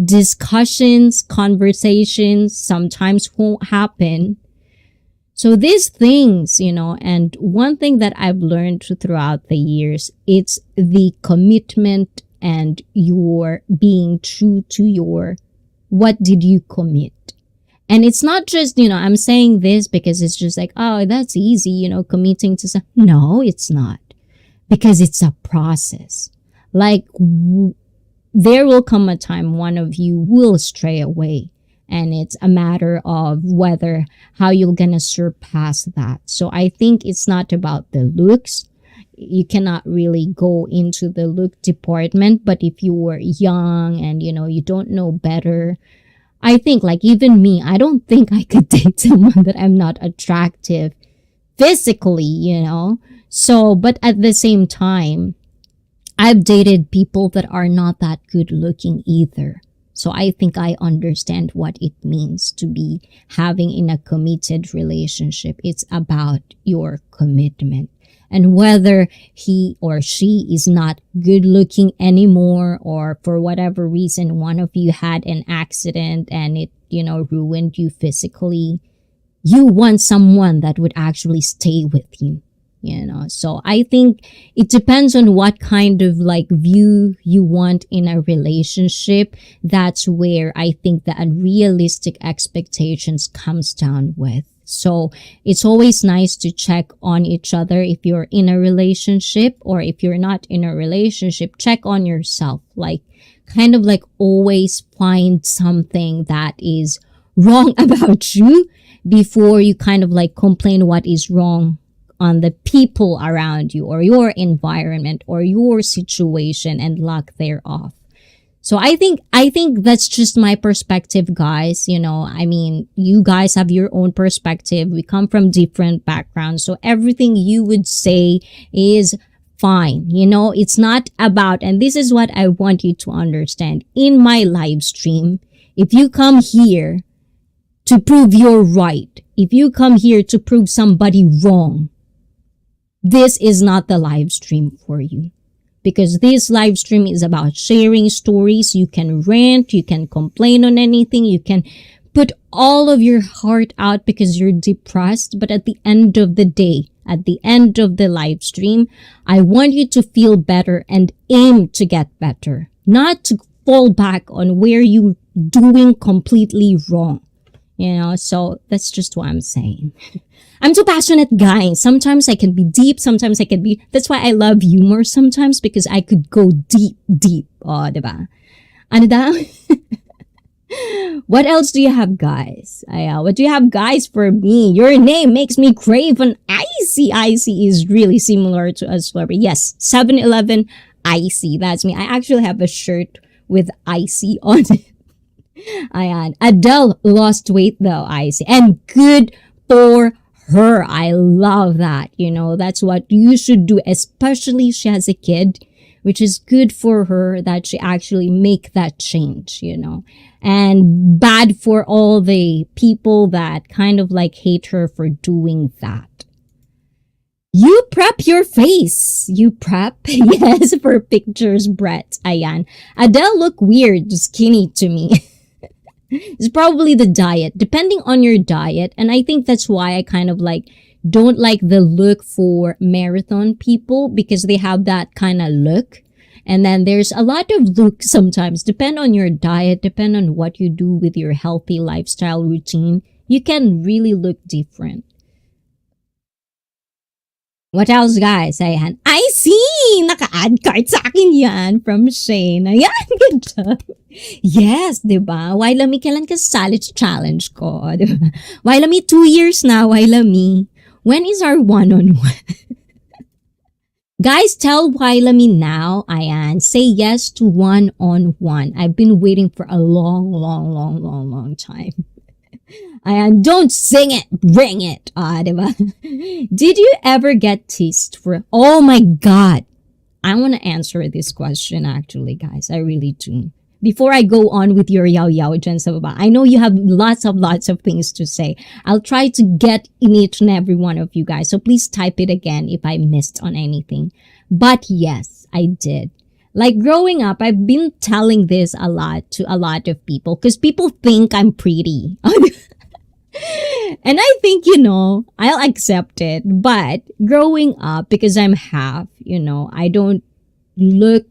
discussions, conversations sometimes won't happen. So these things, you know, and one thing that I've learned throughout the years, it's the commitment and your being true to your, what did you commit? And it's not just, you know, I'm saying this because it's just like, oh, that's easy, you know, committing to something. No, it's not. Because it's a process. Like, there will come a time one of you will stray away. And it's a matter of whether, how you're gonna surpass that. So I think it's not about the looks. You cannot really go into the look department. But if you were young and, you know, you don't know better, I think, like, even me, I don't think I could date someone that I'm not attractive physically, you know. So, but at the same time, I've dated people that are not that good looking either. So I think I understand what it means to be having in a committed relationship. It's about your commitment. And whether he or she is not good looking anymore, or for whatever reason, one of you had an accident and it, you know, ruined you physically, you want someone that would actually stay with you. You know, so I think it depends on what kind of like view you want in a relationship. That's where I think the unrealistic expectations comes down with. So it's always nice to check on each other if you're in a relationship, or if you're not in a relationship, check on yourself. Like, kind of like always find something that is wrong about you before you kind of like complain what is wrong on the people around you or your environment or your situation and lack thereof. So I think that's just my perspective, guys. You know, I mean, you guys have your own perspective. We come from different backgrounds. So everything you would say is fine. You know, it's not about, and this is what I want you to understand in my live stream. If you come here to prove you're right, if you come here to prove somebody wrong, this is not the live stream for you. Because this live stream is about sharing stories. You can rant, you can complain on anything, you can put all of your heart out because you're depressed. But at the end of the day, at the end of the live stream, I want you to feel better and aim to get better. Not to fall back on where you're doing completely wrong. You know, so that's just what I'm saying. I'm too passionate, guys. Sometimes I can be deep. Sometimes I can be... That's why I love humor sometimes, because I could go deep. Oh, diba? Ano daw? What else do you have, guys? What do you have, guys, for me? Your name makes me crave an icy. Icy is really similar to a celebrity. Yes, 7-Eleven icy. That's me. I actually have a shirt with icy on it. Ayan. Adele lost weight though, icy. And good for her. I love that. You know, that's what you should do, especially she has a kid, which is good for her that she actually make that change, you know. And bad for all the people that kind of like hate her for doing that. You prep your face. You prep? Yes, for pictures, Brett. Ayan. Adele look weird, skinny to me. It's probably the diet, depending on your diet. And I think that's why I kind of like don't like the look for marathon people, because they have that kind of look. And then there's a lot of look sometimes, depend on your diet, depend on what you do with your healthy lifestyle routine. You can really look different. What else, guys? Ayan. I see! Naka-add card sa akin yan from Shane. Ayan, good job. Yes, diba? Why lami kailan ka sali sa challenge ko? Diba? Why lami 2 years na? Why lami? When is our one-on-one? Guys, tell Wailami now, ayan, say yes to one-on-one. I've been waiting for a long time. Ayan, don't sing it, bring it. Diba? Did you ever get teased for, oh my God. I want to answer this question actually, guys. I really do. Before I go on with your yaw dyan sa baba, I know you have lots of things to say. I'll try to get in each and every one of you guys. So please type it again if I missed on anything. But yes, I did. Like growing up, I've been telling this a lot to a lot of people because people think I'm pretty. And I think, you know, I'll accept it. But growing up, because I'm half, you know, I don't look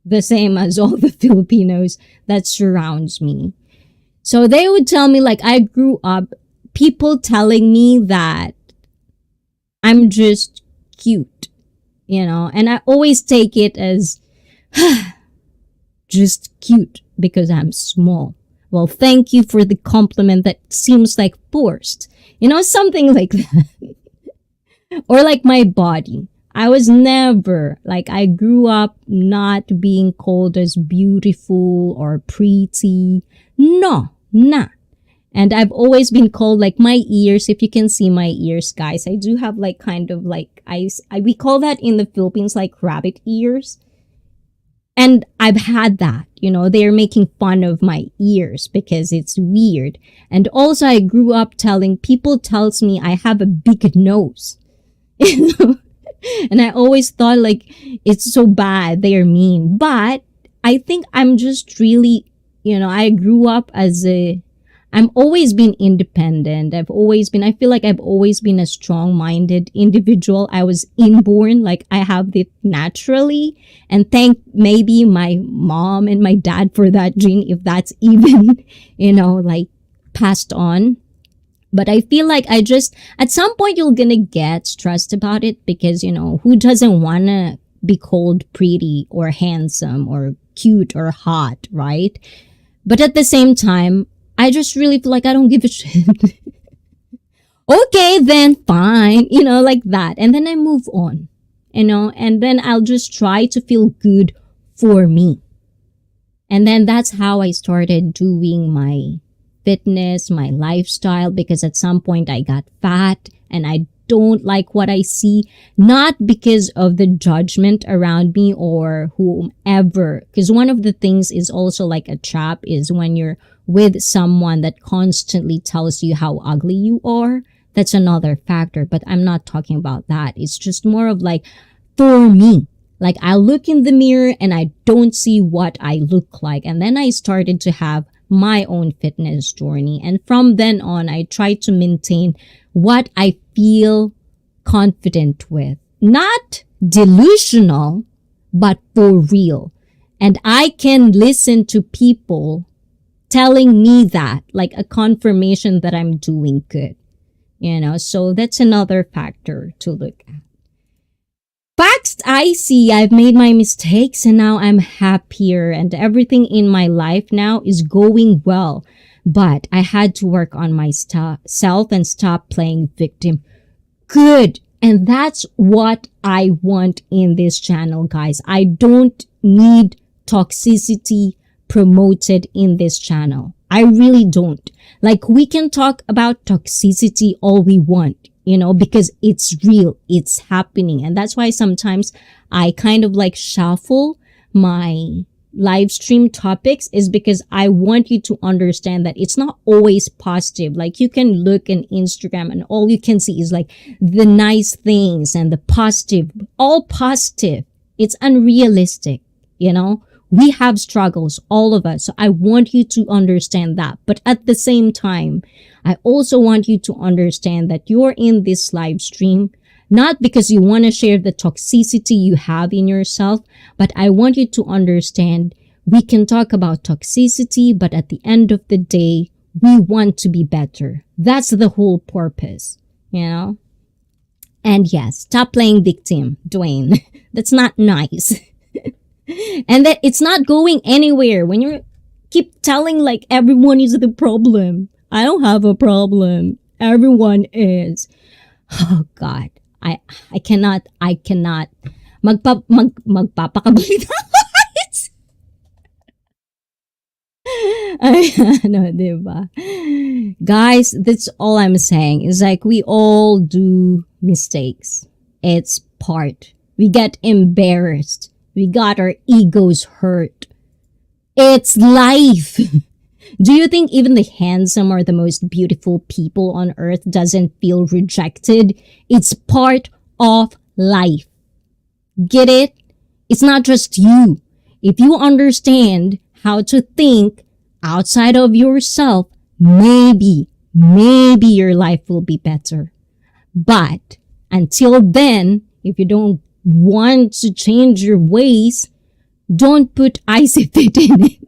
the same as all the Filipinos that surrounds me. So they would tell me, like, I grew up, people telling me that I'm just cute, you know, and I always take it as just cute because I'm small. Well, thank you for the compliment that seems like forced, you know, something like that. Or like my body. I was never, like, I grew up not being called as beautiful or pretty. No, not. And I've always been called, like, my ears, if you can see my ears, guys, I do have, like, kind of, like, we call that in the Philippines, like, rabbit ears. And I've had that, you know, they're making fun of my ears because it's weird. And also I grew up people tells me I have a big nose. You know? And I always thought like it's so bad, they're mean. But I think I'm just really, you know, I grew up I'm always been independent. I feel like I've always been a strong-minded individual. I was inborn, like I have it naturally. And thank maybe my mom and my dad for that gene, if that's even, you know, like passed on. But I feel like at some point you're gonna get stressed about it because, you know, who doesn't wanna be called pretty or handsome or cute or hot, right? But at the same time, I just really feel like I don't give a shit. Okay, then fine, you know, like that. And then I move on, you know, and then I'll just try to feel good for me. And then that's how I started doing my fitness, my lifestyle, because at some point I got fat and I don't like what I see, not because of the judgment around me or whomever. Because one of the things is also like a trap is when you're with someone that constantly tells you how ugly you are. That's another factor, but I'm not talking about that. It's just more of like, for me, like I look in the mirror and I don't see what I look like. And then I started to have my own fitness journey. And from then on, I try to maintain what I feel confident with. Not delusional, but for real. And I can listen to people telling me that, like a confirmation that I'm doing good. You know, so that's another factor to look at. Facts, I see I've made my mistakes and now I'm happier and everything in my life now is going well. But I had to work on my self and stop playing victim. Good. And that's what I want in this channel, guys. I don't need toxicity promoted in this channel. I really don't. Like, we can talk about toxicity all we want, because it's real, it's happening. And that's why sometimes I kind of like shuffle my live stream topics, is because I want you to understand that it's not always positive. Like, you can look in Instagram and all you can see is like the nice things and the positive, all positive. It's unrealistic, We have struggles, all of us. So I want you to understand that. But at the same time, I also want you to understand that you're in this live stream not because you want to share the toxicity you have in yourself, but I want you to understand we can talk about toxicity, but at the end of the day, we want to be better. That's the whole purpose, And yes, stop playing victim, Dwayne. That's not nice. And that it's not going anywhere when you keep telling like everyone is the problem. I don't have a problem. Everyone is. Oh God. I cannot magpapakabalik ako. No, diba? Guys, that's all I'm saying. Is like we all do mistakes. It's part. We get embarrassed. We got our egos hurt. It's life. Do you think even the handsome or the most beautiful people on earth doesn't feel rejected? It's part of life. Get it? It's not just you. If you understand how to think outside of yourself, maybe your life will be better. But until then, if you don't want to change your ways, don't put ICEE in it.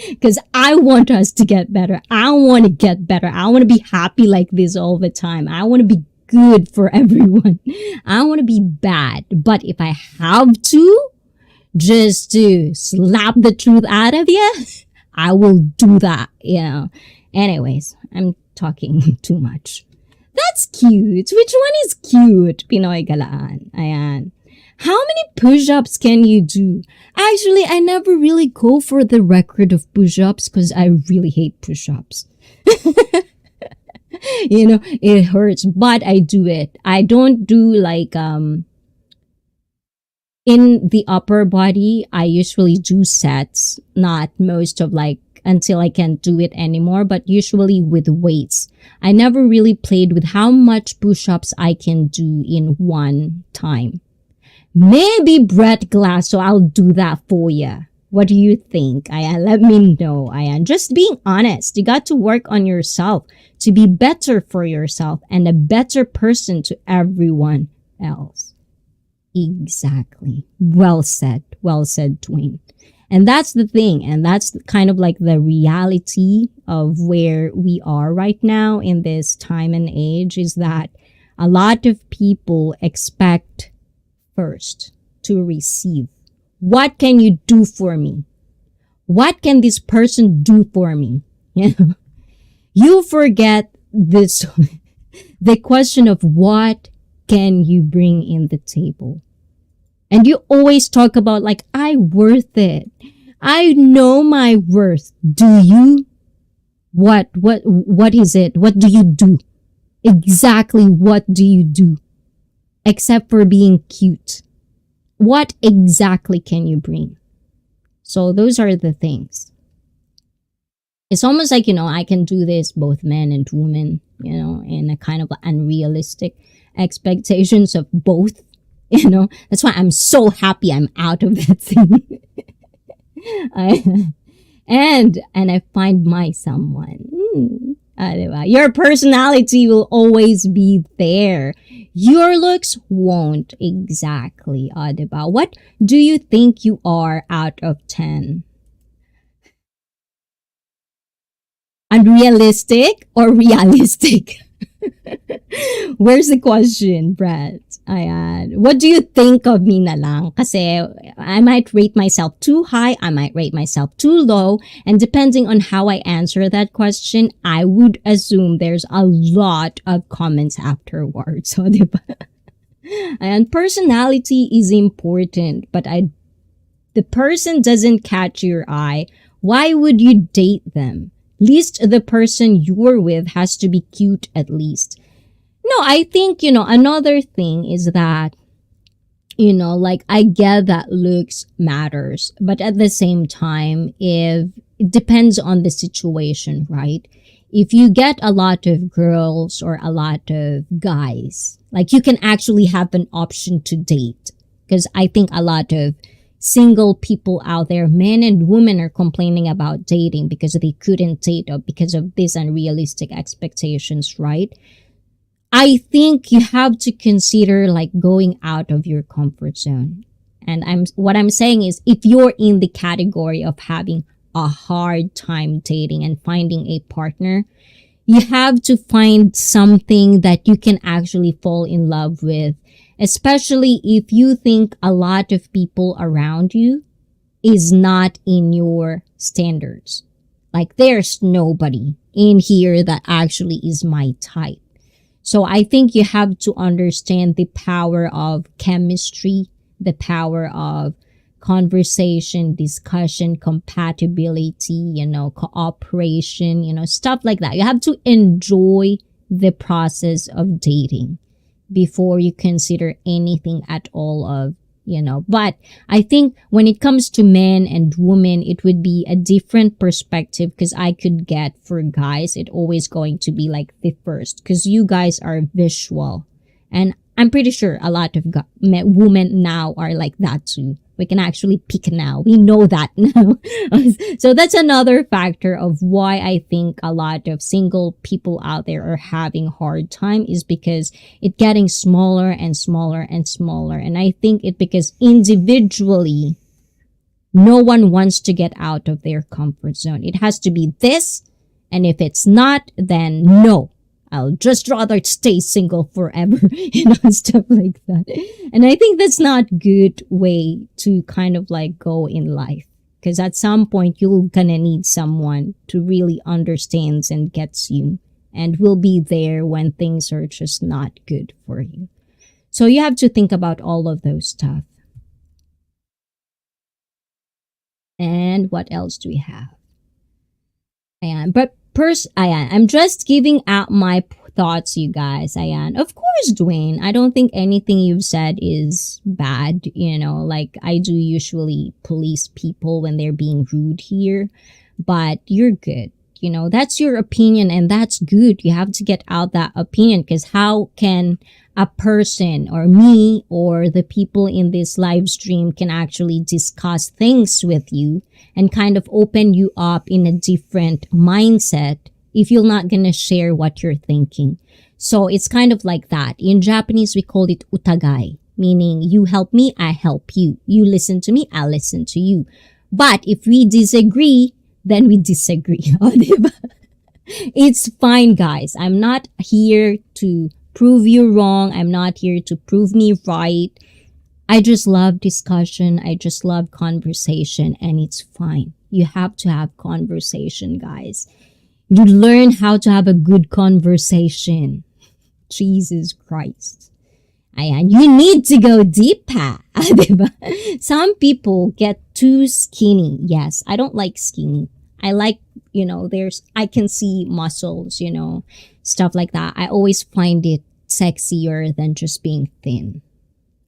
Because I want us to get better. I want to get better. I want to be happy like this all the time. I want to be good for everyone. I want to be bad. But if I have to, just to slap the truth out of you, I will do that, Anyways, I'm talking too much. That's cute. Which one is cute? Pinoy galaan. Ayan. How many push-ups can you do? Actually, I never really go for the record of push-ups because I really hate push-ups. It hurts, but I do it. I don't do like, in the upper body, I usually do sets, not most of like until I can't do it anymore, but usually with weights. I never really played with how much push-ups I can do in one time. Maybe Brett Glass, so I'll do that for you. What do you think, Ayan? Let me know, Ayan. Just being honest. You got to work on yourself to be better for yourself and a better person to everyone else. Exactly. Well said. Well said, Dwayne. And that's the thing. And that's kind of like the reality of where we are right now in this time and age, is that a lot of people expect first to receive. What can you do for me? What can this person do for me? You forget this, the question of what can you bring in the table? And you always talk about like, I worth it. I know my worth. Do you? What is it? What do you do? Exactly what do you do? Except for being cute. What exactly can you bring? So those are the things. It's almost like, I can do this, both men and women, in a kind of unrealistic expectations of both, That's why I'm so happy I'm out of that thing. And I find my someone. Your personality will always be there. Your looks won't exactly. What do you think you are out of 10? Unrealistic or realistic? Where's the question, Brett? Ayan. What do you think of me na lang? Kasi I might rate myself too high, I might rate myself too low, and depending on how I answer that question, I would assume there's a lot of comments afterwards. So, diba? And personality is important, but the person doesn't catch your eye. Why would you date them? Least the person you're with has to be cute at least. No, I think, another thing is that, like I get that looks matters, but at the same time, if it depends on the situation, right? If you get a lot of girls or a lot of guys, like you can actually have an option to date. Because I think a lot of single people out there, men and women, are complaining about dating because they couldn't date or because of these unrealistic expectations, right? I think you have to consider like going out of your comfort zone. And what I'm saying is, if you're in the category of having a hard time dating and finding a partner, you have to find something that you can actually fall in love with, especially if you think a lot of people around you is not in your standards. Like there's nobody in here that actually is my type. So I think you have to understand the power of chemistry, the power of conversation, discussion, compatibility, cooperation, stuff like that. You have to enjoy the process of dating before you consider anything at all of, but I think when it comes to men and women, it would be a different perspective, because I could get for guys, it always going to be like the first, because you guys are visual, and I'm pretty sure a lot of women now are like that too. We can actually pick now. We know that now. So that's another factor of why I think a lot of single people out there are having hard time, is because it's getting smaller and smaller and smaller. And I think it's because individually, no one wants to get out of their comfort zone. It has to be this. And if it's not, then no. I'll just rather stay single forever, stuff like that. And I think that's not good way to kind of like go in life. Because at some point, you're gonna need someone to really understands and gets you, and will be there when things are just not good for you. So you have to think about all of those stuff. And what else do we have? I'm just giving out my thoughts, you guys. Of course, Dwayne, I don't think anything you've said is bad. Like I do usually police people when they're being rude here, but you're good. That's your opinion, and that's good. You have to get out that opinion, because how can a person or me or the people in this live stream can actually discuss things with you and kind of open you up in a different mindset if you're not going to share what you're thinking? So it's kind of like that. In Japanese, we call it utagai, meaning you help me, I help you. You listen to me, I listen to you. But if we disagree, then we disagree. It's fine, guys. I'm not here to prove you wrong. I'm not here to prove me right. I just love discussion. I just love conversation, and it's fine. You have to have conversation, guys. You learn how to have a good conversation. Jesus Christ. Ayan, you need to go deeper. Some people get too skinny. Yes, I don't like skinny. I like, I can see muscles, stuff like that. I always find it sexier than just being thin.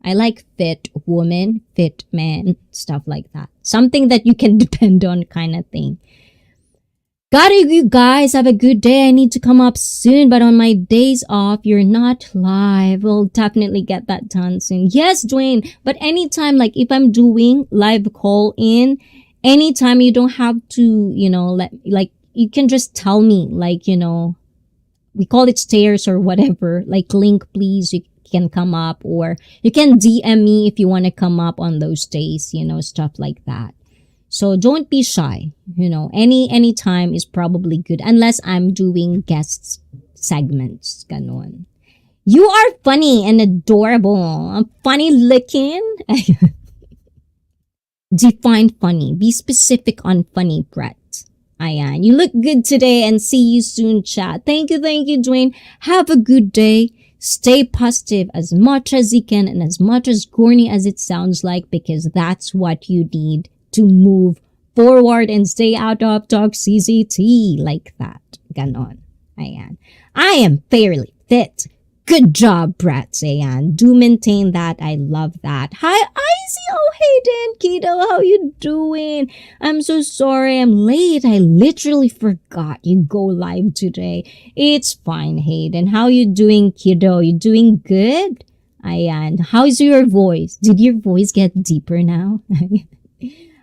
I like fit woman, fit man, stuff like that. Something that you can depend on, kind of thing. Got it, you guys. Have a good day. I need to come up soon, but on my days off, you're not live. We'll definitely get that done soon. Yes, Dwayne, but anytime, like if I'm doing live call in, anytime, you don't have to, you can just tell me, we call it stairs or whatever, like link please, you can come up, or you can DM me if you want to come up on those days, stuff like that. So don't be shy, any time is probably good, unless I'm doing guest segments. Ganon. You are funny and adorable. Funny looking. Define funny. Be specific on funny, Brett. Ayan. You look good today and see you soon, chat. Thank you, Dwayne. Have a good day. Stay positive as much as you can and as much as corny as it sounds like, because that's what you need to move forward and stay out of toxicity like that. Ganon. Ayan. I am fairly fit. Good job, Brett. Ayan. Do maintain that. I love that. Hi, ICEE. Oh, Hayden. Kiddo, how you doing? I'm so sorry I'm late. I literally forgot you go live today. It's fine, Hayden. How you doing, kiddo? You doing good? Ayan. How's your voice? Did your voice get deeper now?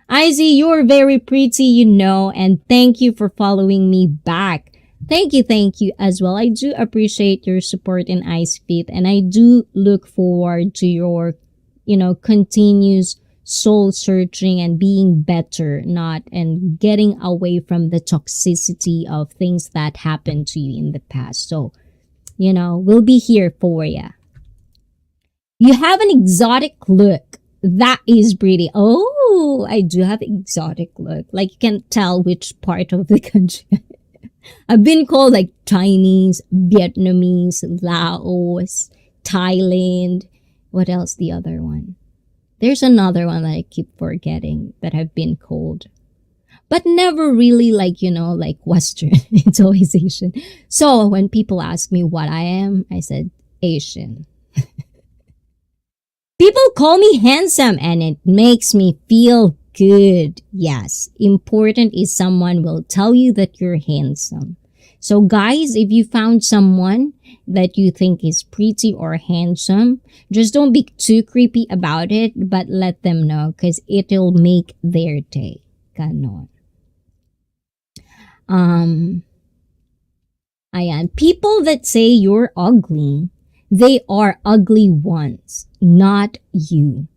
ICEE, you're very pretty, you know, and thank you for following me back. Thank you as well. I do appreciate your support in IceFit, and I do look forward to your, continuous soul searching and being better, and getting away from the toxicity of things that happened to you in the past. So, we'll be here for you. You have an exotic look. That is pretty. Oh, I do have exotic look. Like, you can't tell which part of the country. I've been called like Chinese, Vietnamese, Laos, Thailand. What else? The other one. There's another one that I keep forgetting that I've been called. But never really like Western. It's always Asian. So when people ask me what I am, I said Asian. People call me handsome and it makes me feel good. Yes, important is someone will tell you that you're handsome. So guys, if you found someone that you think is pretty or handsome, just don't be too creepy about it, but let them know because it'll make their day. Ganon. Ayan. People that say you're ugly, they are ugly ones, not you.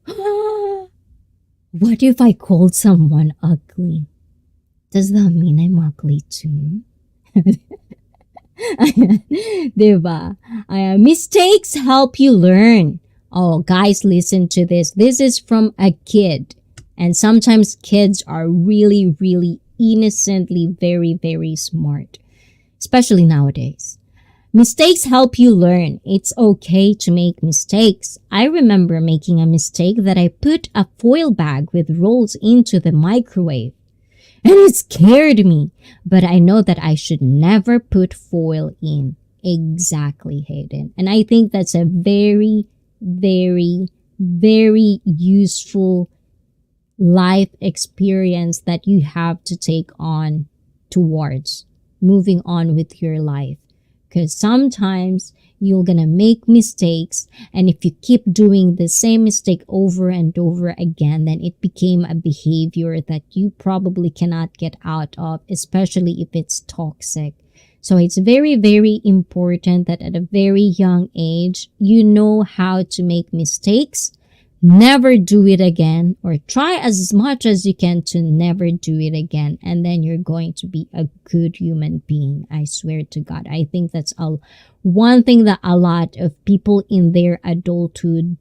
What if I called someone ugly? Does that mean I'm ugly too? Diba? Mistakes help you learn. Oh, guys, listen to this. This is from a kid. And sometimes kids are really, really innocently very, very smart. Especially nowadays. Mistakes help you learn. It's okay to make mistakes. I remember making a mistake that I put a foil bag with rolls into the microwave. And it scared me. But I know that I should never put foil in. Exactly, Hayden. And I think that's a very, very, very useful life experience that you have to take on towards moving on with your life. Because sometimes you're gonna make mistakes, and if you keep doing the same mistake over and over again, then it became a behavior that you probably cannot get out of, especially if it's toxic. So it's very, very important that at a very young age, you know how to make mistakes, never do it again, or try as much as you can to never do it again, and then you're going to be a good human being. I swear to God. I think that's one thing that a lot of people in their adulthood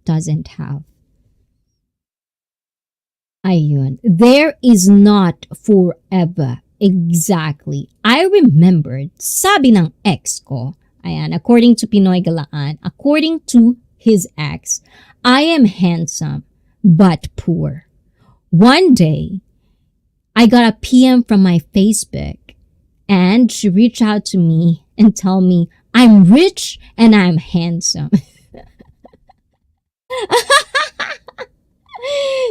doesn't have. Ayun. There is not forever. Exactly. I remembered, sabi ng ex ko, ayan, according to Pinoy Galaan, according to his ex, I am handsome, but poor. One day, I got a PM from my Facebook, and she reached out to me and told me, I'm rich and I'm handsome.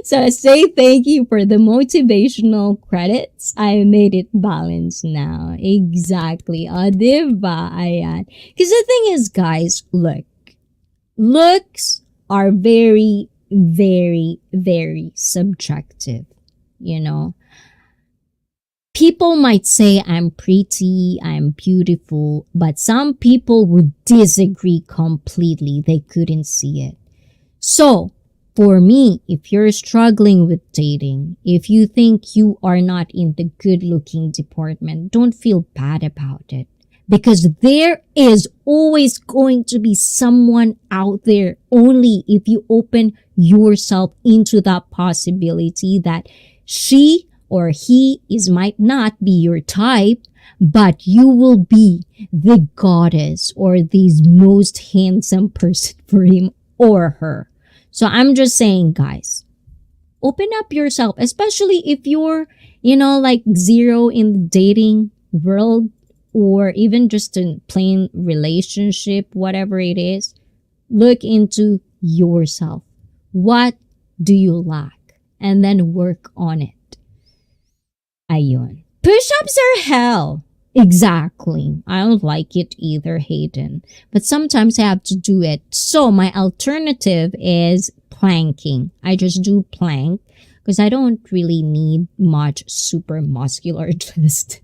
So I say thank you for the motivational credits. I made it balanced now. Exactly. Diba? Ayan. Because the thing is, guys, look. Looks are very, very, very subjective, People might say I'm pretty, I'm beautiful, but some people would disagree completely. They couldn't see it. So, for me, if you're struggling with dating, if you think you are not in the good-looking department, don't feel bad about it. because there is always going to be someone out there only if you open yourself into that possibility that she or he might not be your type, but you will be the goddess or the most handsome person for him or her. So I'm just saying, guys, open up yourself, especially if you're, like zero in the dating world or even just a plain relationship, whatever it is. Look into yourself. What do you lack? And then work on it. Ayun. Push-ups are hell. Exactly. I don't like it either, Hayden. But sometimes I have to do it. So my alternative is planking. I just do plank because I don't really need much super muscular twist.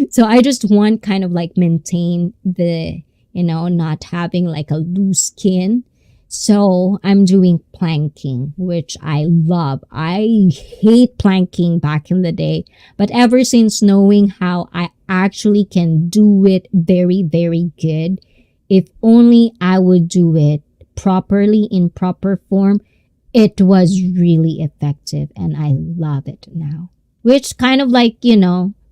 So I just want kind of like maintain the, not having like a loose skin. So I'm doing planking, which I love. I hate planking back in the day, but ever since knowing how I actually can do it very, very good, if only I would do it properly in proper form, it was really effective and I love it now. Which kind of like,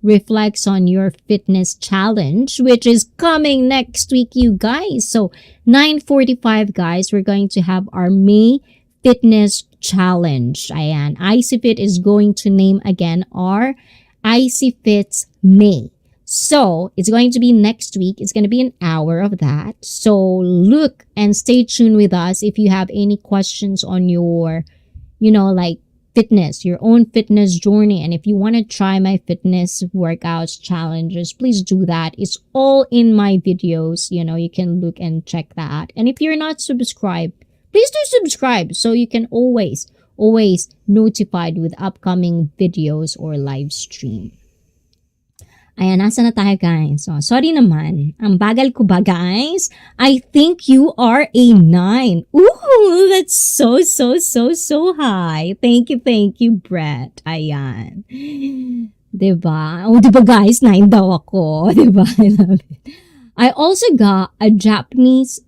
reflects on your fitness challenge, which is coming next week, you guys. So 9:45, guys, we're going to have our May fitness challenge. Ayan, ICEE Fit is going to name again our ICEE Fits May. So it's going to be next week. It's going to be an hour of that. So look and stay tuned with us if you have any questions on your, fitness, your own fitness journey. And if you want to try my fitness workouts, challenges, please do that. It's all in my videos. You can look and check that. And if you're not subscribed, please do subscribe so you can always notified with upcoming videos or live stream. Ayan, nasa na tayo, guys? So, sorry naman. Ang bagal ko ba, guys? I think you are a 9. Ooh, that's so high. Thank you, Brett. Ayan. Diba? Oh, diba, guys? 9 daw ako. Diba? I love it. I also got a Japanese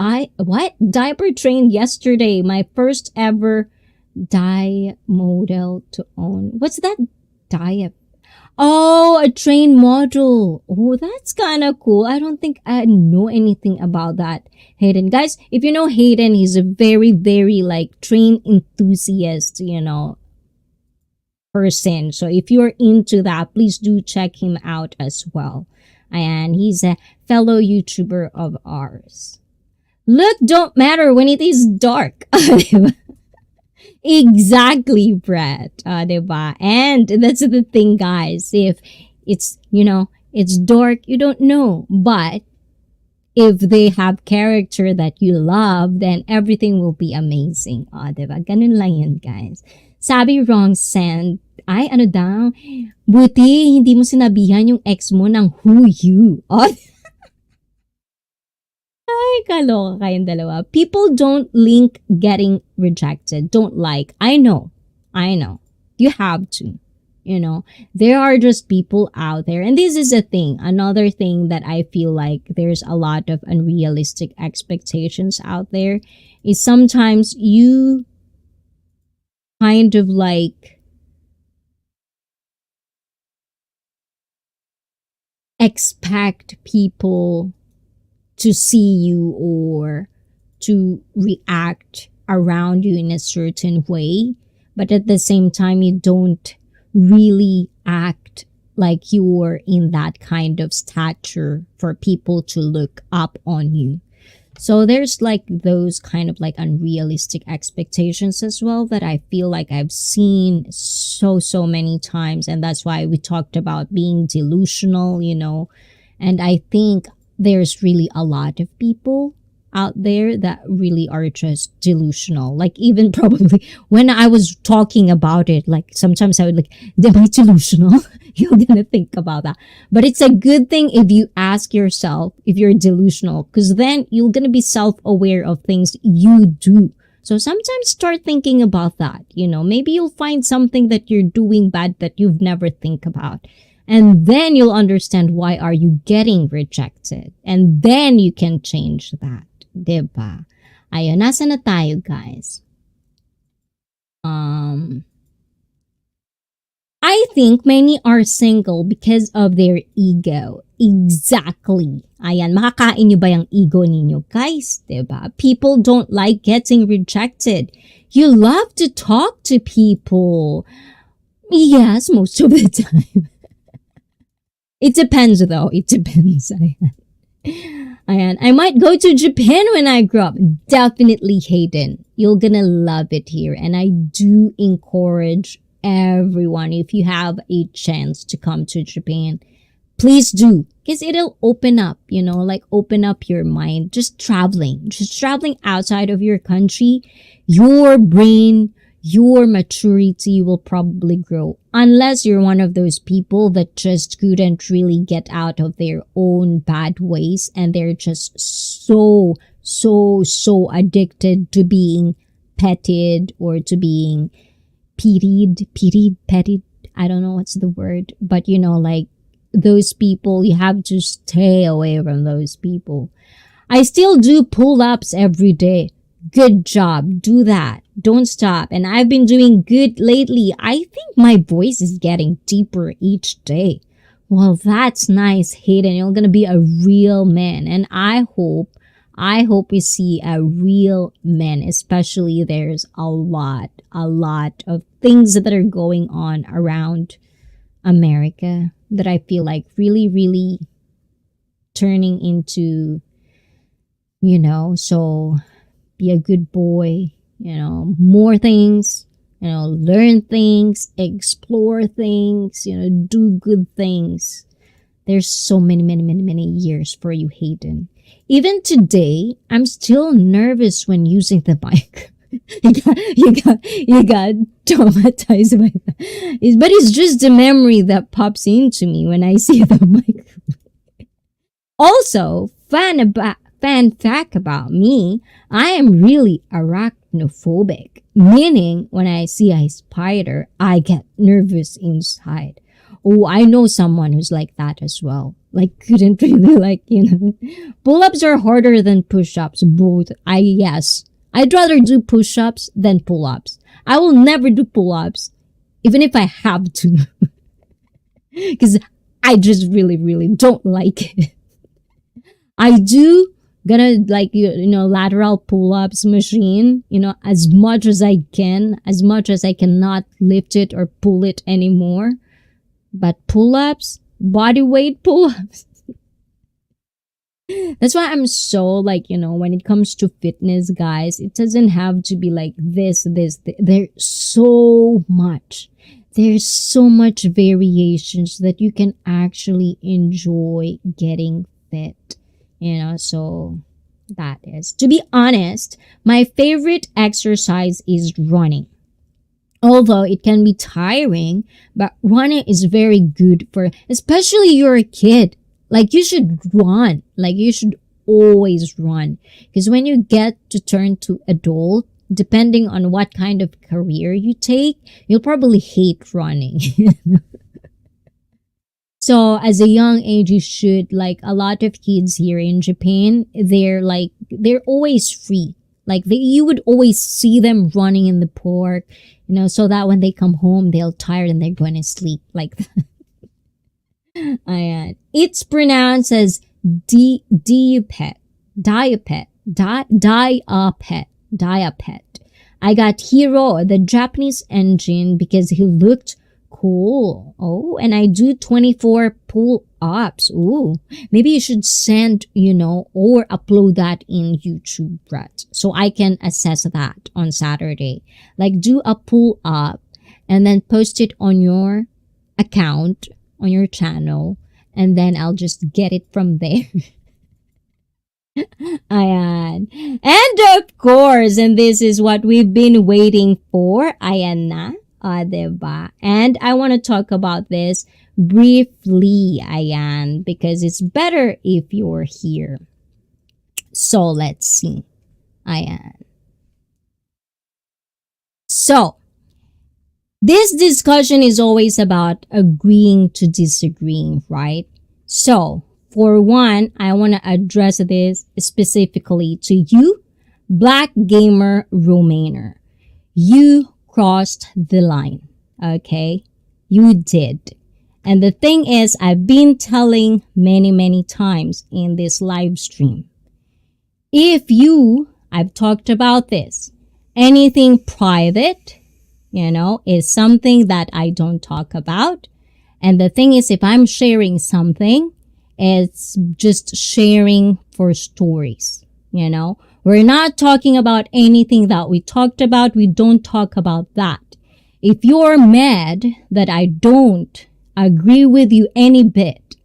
diaper train yesterday. My first ever model to own. What's that diaper? Oh, a train model. Oh, that's kind of cool. I don't think I know anything about that, Hayden. Guys, if you know Hayden, he's a very, very train enthusiast, person. So if you're into that, please do check him out as well. And he's a fellow YouTuber of ours. Look don't matter when it is dark. Exactly, Brett. Diba? And that's the thing, guys. If it's, it's dark, you don't know. But if they have character that you love, then everything will be amazing. Diba? Ganun lang yan, guys. Sabi wrong send. Ay, ano daw? Buti, hindi mo sinabihan yung ex mo ng who you. Ay, kaloka kayong dalawa. People don't link getting rejected. Don't like. I know. You have to. There are just people out there. And this is a thing. Another thing that I feel like there's a lot of unrealistic expectations out there is sometimes you kind of expect people to see you or to react around you in a certain way, but at the same time you don't really act like you're in that kind of stature for people to look up on you. So there's those kind of unrealistic expectations as well that I feel like I've seen so many times, and that's why we talked about being delusional, and I think there's really a lot of people out there that really are just delusional. Even probably when I was talking about it, sometimes I would am I delusional? You're gonna think about that. But it's a good thing if you ask yourself if you're delusional, because then you're gonna be self-aware of things you do. So sometimes start thinking about that. Maybe you'll find something that you're doing bad that you've never think about. And then you'll understand why are you getting rejected. And then you can change that. Diba? Ayun, nasa na tayo, guys? I think many are single because of their ego. Exactly. Ayan, makakain nyo ba yung ego ninyo, guys? Diba? People don't like getting rejected. You love to talk to people. Yes, most of the time. It depends though. It depends. Ayan. I might go to Japan when I grow up. Definitely, Hayden. You're gonna love it here. And I do encourage everyone, if you have a chance to come to Japan, please do. Because it'll open up, like open up your mind. Just traveling outside of your country, your brain, your maturity will probably grow. Unless you're one of those people that just couldn't really get out of their own bad ways and they're just so addicted to being petted or to being petted. I don't know what's the word, but like those people, you have to stay away from those people. I still do pull-ups every day. Good job. Do that. Don't stop. And I've been doing good lately. I think my voice is getting deeper each day. Well, that's nice, Hayden. You're going to be a real man. And I hope we see a real man, especially there's a lot of things that are going on around America that I feel like really turning into, so be a good boy, more things, learn things, explore things, do good things. There's so many years for you, Hayden. Even today, I'm still nervous when using the mic. you got traumatized by that. But it's just a memory that pops into me when I see the mic. Also, fan fact about me, I am really arachnophobic. Meaning, when I see a spider, I get nervous inside. Oh, I know someone who's like that as well. Like, couldn't really pull-ups are harder than push-ups. Both. I'd rather do push-ups than pull-ups. I will never do pull-ups, even if I have to. Because I just really don't like it. I do gonna lateral pull-ups machine, as much as I can, as much as I cannot lift it or pull it anymore. But pull-ups, body weight pull-ups. That's why I'm so when it comes to fitness, guys, it doesn't have to be like this. There's so much. There's so much variations that you can actually enjoy getting fit. So that is. To be honest, my favorite exercise is running. Although it can be tiring, but running is very good for, especially you're a kid. You should run. You should always run. Because when you get to turn to adult, depending on what kind of career you take, you'll probably hate running. So as a young age, you should, a lot of kids here in Japan, they're always free. You would always see them running in the park, so that when they come home, they'll tired and they're going to sleep like that. It's pronounced as diapet. I got Hiro, the Japanese engine, because he looked cool. Oh, and I do 24 pull-ups. Ooh, maybe you should send, or upload that in YouTube, Brett, so I can assess that on Saturday. Do a pull-up and then post it on your account, on your channel, and then I'll just get it from there. Ayan. And of course, and this is what we've been waiting for. Ayan na. Diba? And I want to talk about this briefly, ayan, because it's better if you're here. So let's see. Ayan. So, This discussion is always about agreeing to disagreeing, right? So, for one, I want to address this specifically to you, Black Gamer Romainer. You crossed the line, okay? You did. And the thing is, I've been telling many times in this live stream, I've talked about this, anything private, is something that I don't talk about. And the thing is, if I'm sharing something, it's just sharing for stories, We're not talking about anything that we talked about. We don't talk about that. If you're mad that I don't agree with you any bit,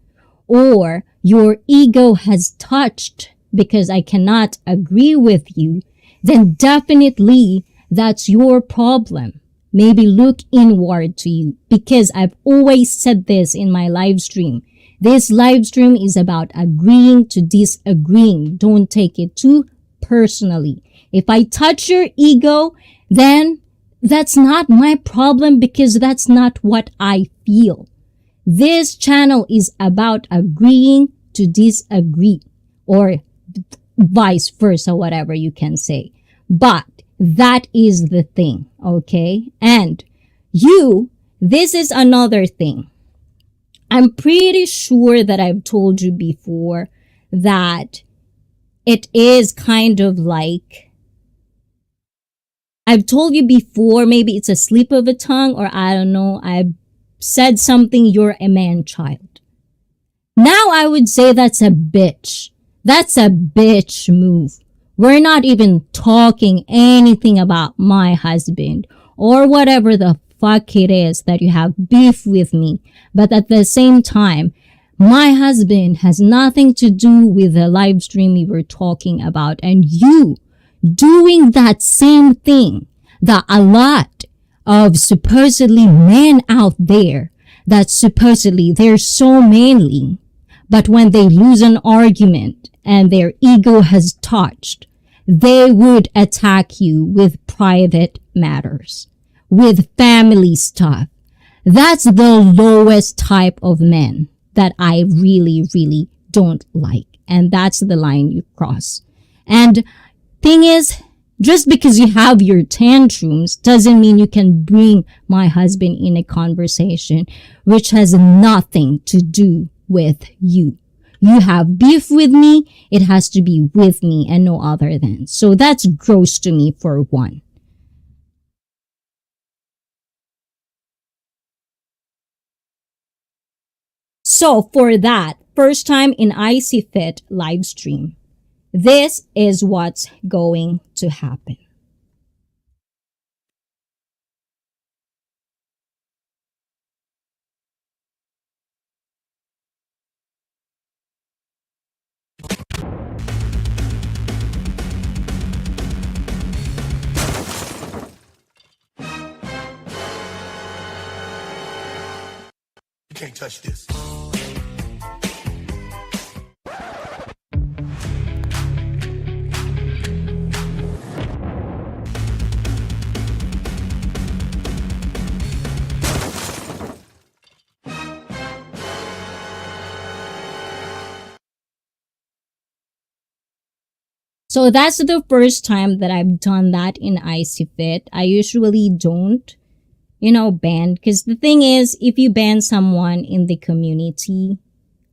or your ego has touched because I cannot agree with you, then definitely that's your problem. Maybe look inward to you, because I've always said this in my live stream. This live stream is about agreeing to disagreeing. Don't take it too personally. If I touch your ego, then that's not my problem, because that's not what I feel. This channel is about agreeing to disagree, or vice versa, whatever you can say. But that is the thing, okay? And this is another thing. I'm pretty sure that I've told you before that it is kind of like, I've told you before, maybe it's a slip of a tongue, or I don't know, I've said something, you're a man-child. Now I would say that's a bitch. That's a bitch move. We're not even talking anything about my husband or whatever the fuck it is that you have beef with me. But at the same time, my husband has nothing to do with the live stream we were talking about. And you doing that same thing that a lot of supposedly men out there, that supposedly they're so manly, but when they lose an argument and their ego has touched, they would attack you with private matters, with family stuff. That's the lowest type of men that I really don't like. And that's the line you cross. And thing is, just because you have your tantrums doesn't mean you can bring my husband in a conversation which has nothing to do with you. You have beef with me, it has to be with me and no other than. So that's gross to me, for one. So for that first time in ICEE Fit live stream, this is what's going to happen. You can't touch this. So that's the first time that I've done that in ICEE Fit. I usually don't, ban, because the thing is, if you ban someone in the community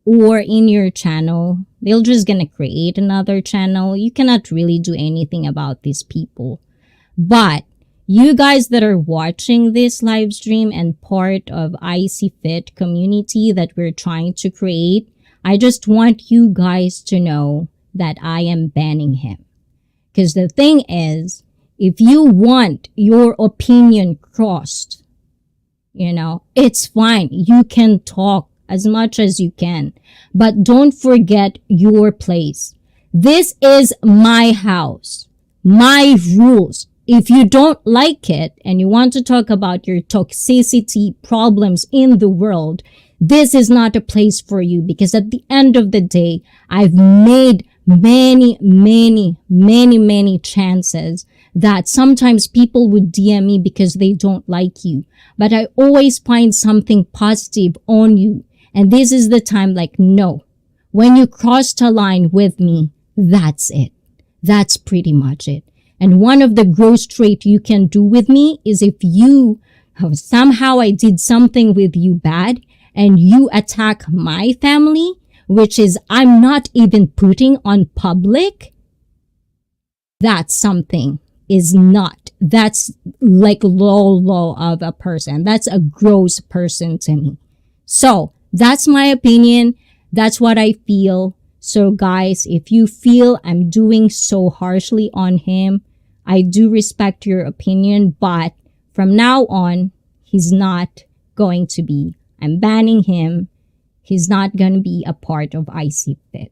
or in your channel, they're just gonna create another channel. You cannot really do anything about these people. But you guys that are watching this live stream and part of ICEE Fit community that we're trying to create, I just want you guys to know that I am banning him. Because the thing is, if you want your opinion crossed, it's fine. You can talk as much as you can, but don't forget your place. This is my house, my rules. If you don't like it and you want to talk about your toxicity problems in the world, this is not a place for you, because at the end of the day, I've made many chances that sometimes people would DM me because they don't like you. But I always find something positive on you. And this is the time like, no, when you crossed a line with me, that's it. That's pretty much it. And one of the gross traits you can do with me is if you somehow I did something with you bad and you attack my family, which is I'm not even putting on public, that's something is not. That's like low of a person. That's a gross person to me. So that's my opinion. That's what I feel. So guys, if you feel I'm doing so harshly on him, I do respect your opinion, but from now on, he's not going to be. I'm banning him. He's not going to be a part of ICEE Fit.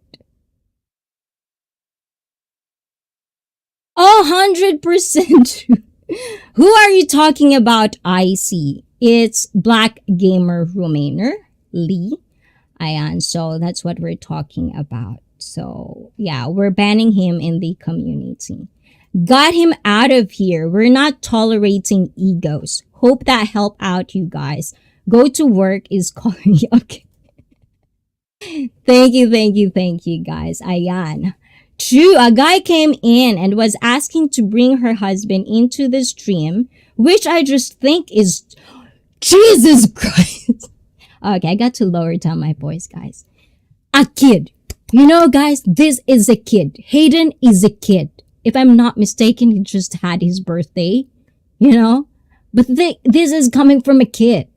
100%. Who are you talking about, ICEE? It's Black Gamer Rumainer, Lee. Ayan, so that's what we're talking about. So, yeah, we're banning him in the community. Got him out of here. We're not tolerating egos. Hope that helped out you guys. Go to work is calling. Okay. Thank you, guys. Ayan. True, a guy came in and was asking to bring her husband into the stream, which I just think is Jesus Christ. Okay, I got to lower down my voice, guys. A kid. You know, guys, this is a kid. Hayden is a kid. If I'm not mistaken, he just had his birthday, you know? But this is coming from a kid.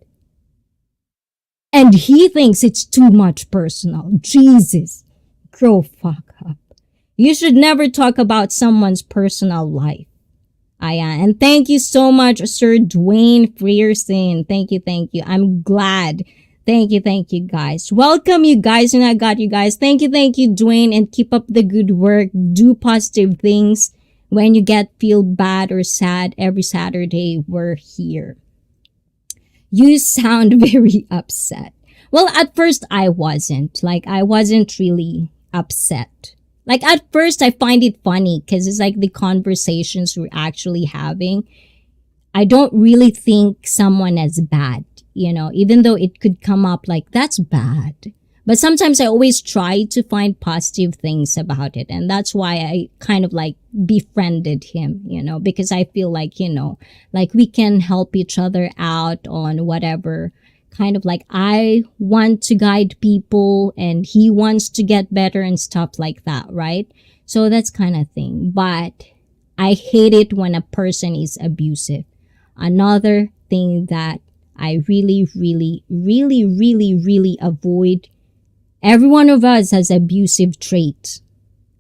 And he thinks it's too much personal. Jesus. Grow fuck up. You should never talk about someone's personal life. And thank you so much, Sir Dwayne Frierson. Thank you. I'm glad. Thank you, guys. Welcome, you guys, and I got you guys. Thank you, Dwayne, and keep up the good work. Do positive things. When you feel bad or sad, every Saturday, we're here. You sound very upset. Well, at first, I wasn't. I wasn't really upset. At first, I find it funny because it's the conversations we're actually having. I don't really think someone as bad, even though it could come up that's bad. But sometimes I always try to find positive things about it. And that's why I kind of befriended him, because I feel we can help each other out on whatever. Kind of I want to guide people and he wants to get better and stuff like that, right? So that's kind of thing. But I hate it when a person is abusive. Another thing that I really avoid. Every one of us has abusive traits.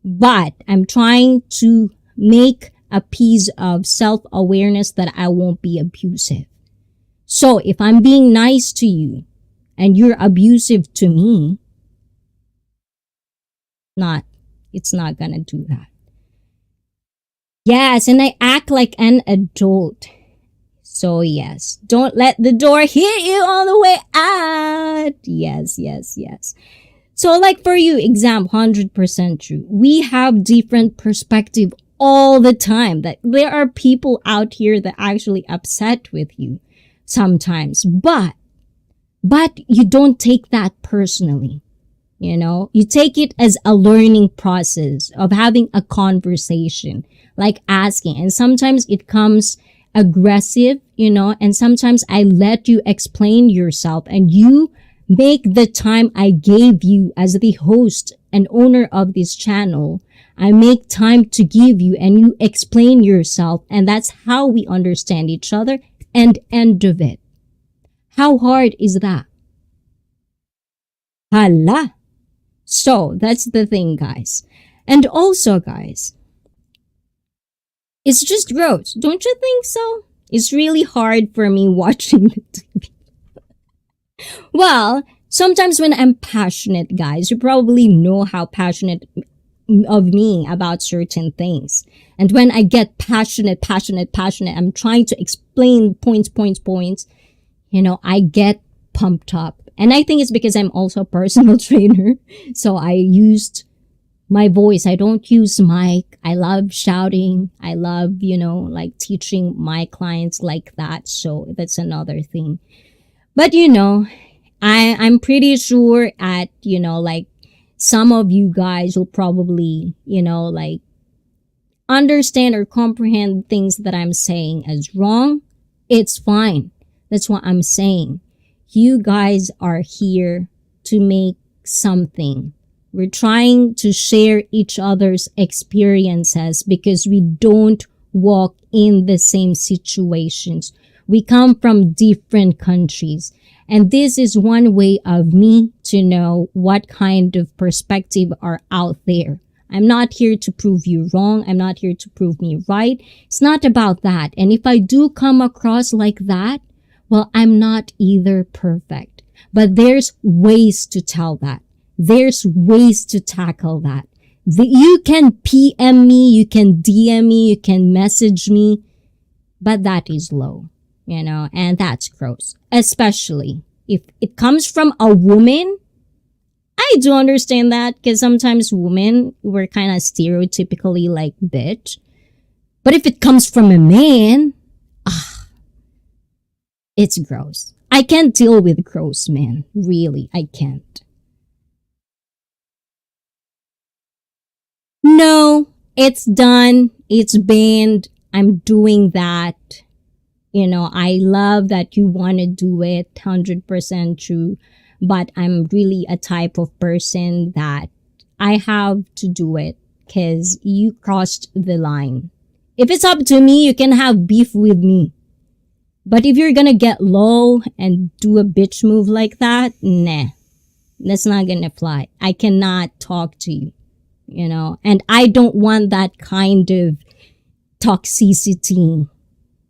But I'm trying to make a piece of self-awareness that I won't be abusive. So if I'm being nice to you and you're abusive to me, it's not gonna do that. Yes, and I act like an adult. So yes, don't let the door hit you on the way out. Yes. So for you, exam, 100% true. We have different perspective all the time. That there are people out here that actually upset with you. Sometimes, but you don't take that personally, you take it as a learning process of having a conversation, asking, and sometimes it comes aggressive, and sometimes I let you explain yourself and you make the time I gave you as the host and owner of this channel. I make time to give you and you explain yourself, and that's how we understand each other. And end of it. How hard is that? Hala. So that's the thing, guys. And also, guys, it's just gross. Don't you think so? It's really hard for me watching the TV. Well, sometimes when I'm passionate, guys, you probably know how passionate of me about certain things. And when I get passionate, I'm trying to explain points, I get pumped up. And I think it's because I'm also a personal trainer. So I used my voice. I don't use mic. I love shouting. I love, like teaching my clients like that. So that's another thing. But I'm pretty sure at, like some of you guys will probably, like understand or comprehend things that I'm saying as wrong. It's fine. That's what I'm saying. You guys are here to make something. We're trying to share each other's experiences because we don't walk in the same situations. We come from different countries. And this is one way of me to know what kind of perspective are out there. I'm not here to prove you wrong. I'm not here to prove me right. It's not about that. And if I do come across like that, well, I'm not either perfect. But there's ways to tell that. There's ways to tackle that. You can PM me, you can DM me, you can message me, but that is low, and that's gross. Especially if it comes from a woman. I do understand that because sometimes women, we're kind of stereotypically like bitch. But if it comes from a man, it's gross. I can't deal with gross men. Really, I can't. No, it's done. It's banned. I'm doing that. I love that you want to do it. 100% true. But I'm really a type of person that I have to do it because you crossed the line. If it's up to me, you can have beef with me. But if you're gonna get low and do a bitch move like that, nah, that's not gonna fly. I cannot talk to you, and I don't want that kind of toxicity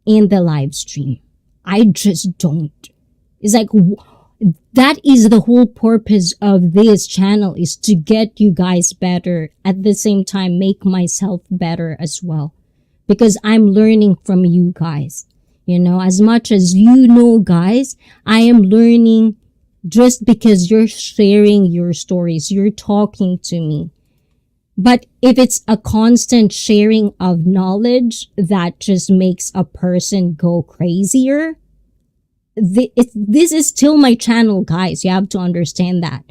in the live stream. I just don't. It's like, that is the whole purpose of this channel, is to get you guys better. At the same time, make myself better as well. Because I'm learning from you guys. As much as guys, I am learning just because you're sharing your stories. You're talking to me. But if it's a constant sharing of knowledge that just makes a person go crazier, this is still my channel, guys. You have to understand that.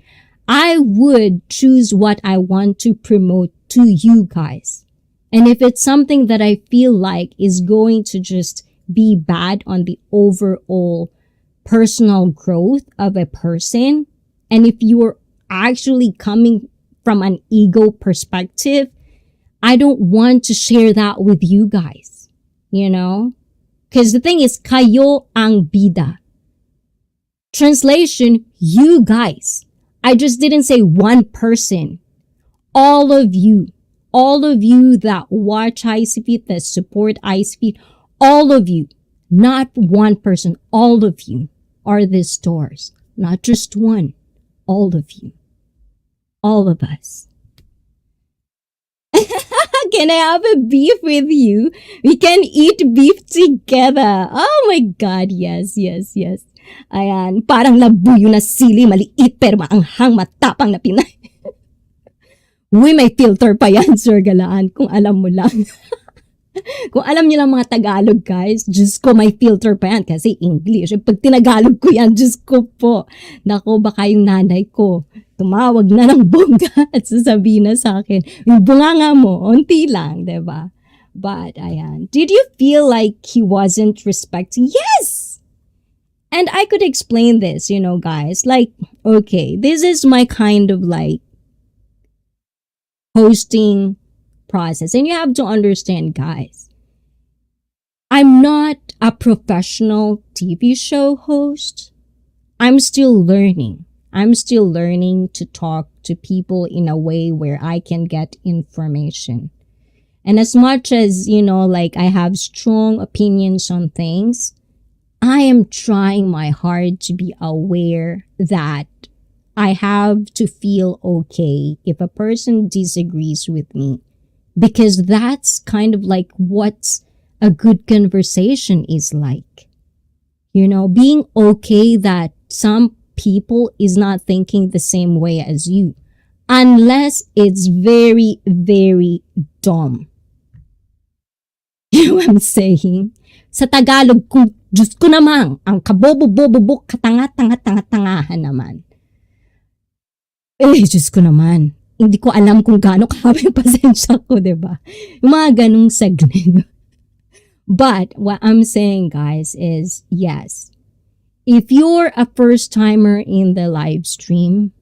I would choose what I want to promote to you guys. And if it's something that I feel like is going to just be bad on the overall personal growth of a person, and if you're actually coming from an ego perspective, I don't want to share that with you guys, Because the thing is, kayo ang BIDA. Translation, you guys. I just didn't say one person. All of you that watch ICEE, that support ICEE, all of you, not one person, all of you are the stars. Not just one, all of you. All of us. Can I have a beef with you? We can eat beef together. Oh my God, yes. Ayan, parang labuyo na sili, maliit pero maanghang, matapang na Pinay. Uy, may filter pa yan, Sir Galaan, kung alam mo lang. Kung alam niyo lang mga Tagalog, guys, Diyos ko, may filter pa yan kasi English. Pag tinagalog ko yan, Diyos ko po. Nako, baka yung nanay ko tumawag na ng bongga at sasabihin na sa akin, yung bunganga mo, onti lang, diba? But, ayan. Did you feel like he wasn't respecting? Yes! And I could explain this, guys. Like, okay, this is my kind of like hosting process. And you have to understand, guys, I'm not a professional TV show host. I'm still learning. I'm still learning to talk to people in a way where I can get information. And as much as, like I have strong opinions on things, I am trying my hard to be aware that I have to feel okay if a person disagrees with me. Because that's kind of like what a good conversation is like. Being okay that some people is not thinking the same way as you. Unless it's very, very dumb. You know what I'm saying? Sa Tagalog, kung Diyos ko naman, ang kabobo-bobo, katanga-tanga-tanga-tangahan naman. Diyos ko naman. Hindi ko alam kung gaano kahaba yung pasensya ko, diba? Yung mga ganong segment. But what I'm saying, guys, is yes. If you're a first-timer in the live stream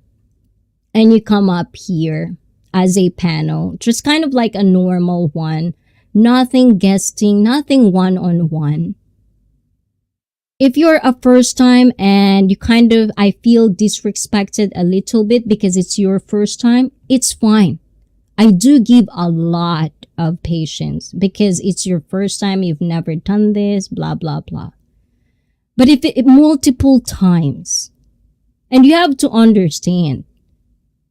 and you come up here as a panel, just kind of like a normal one, nothing guesting, nothing one-on-one. If you're a first time and you I feel disrespected a little bit because it's your first time, it's fine. I do give a lot of patience because it's your first time, you've never done this, blah, blah, blah. But if it multiple times, and you have to understand,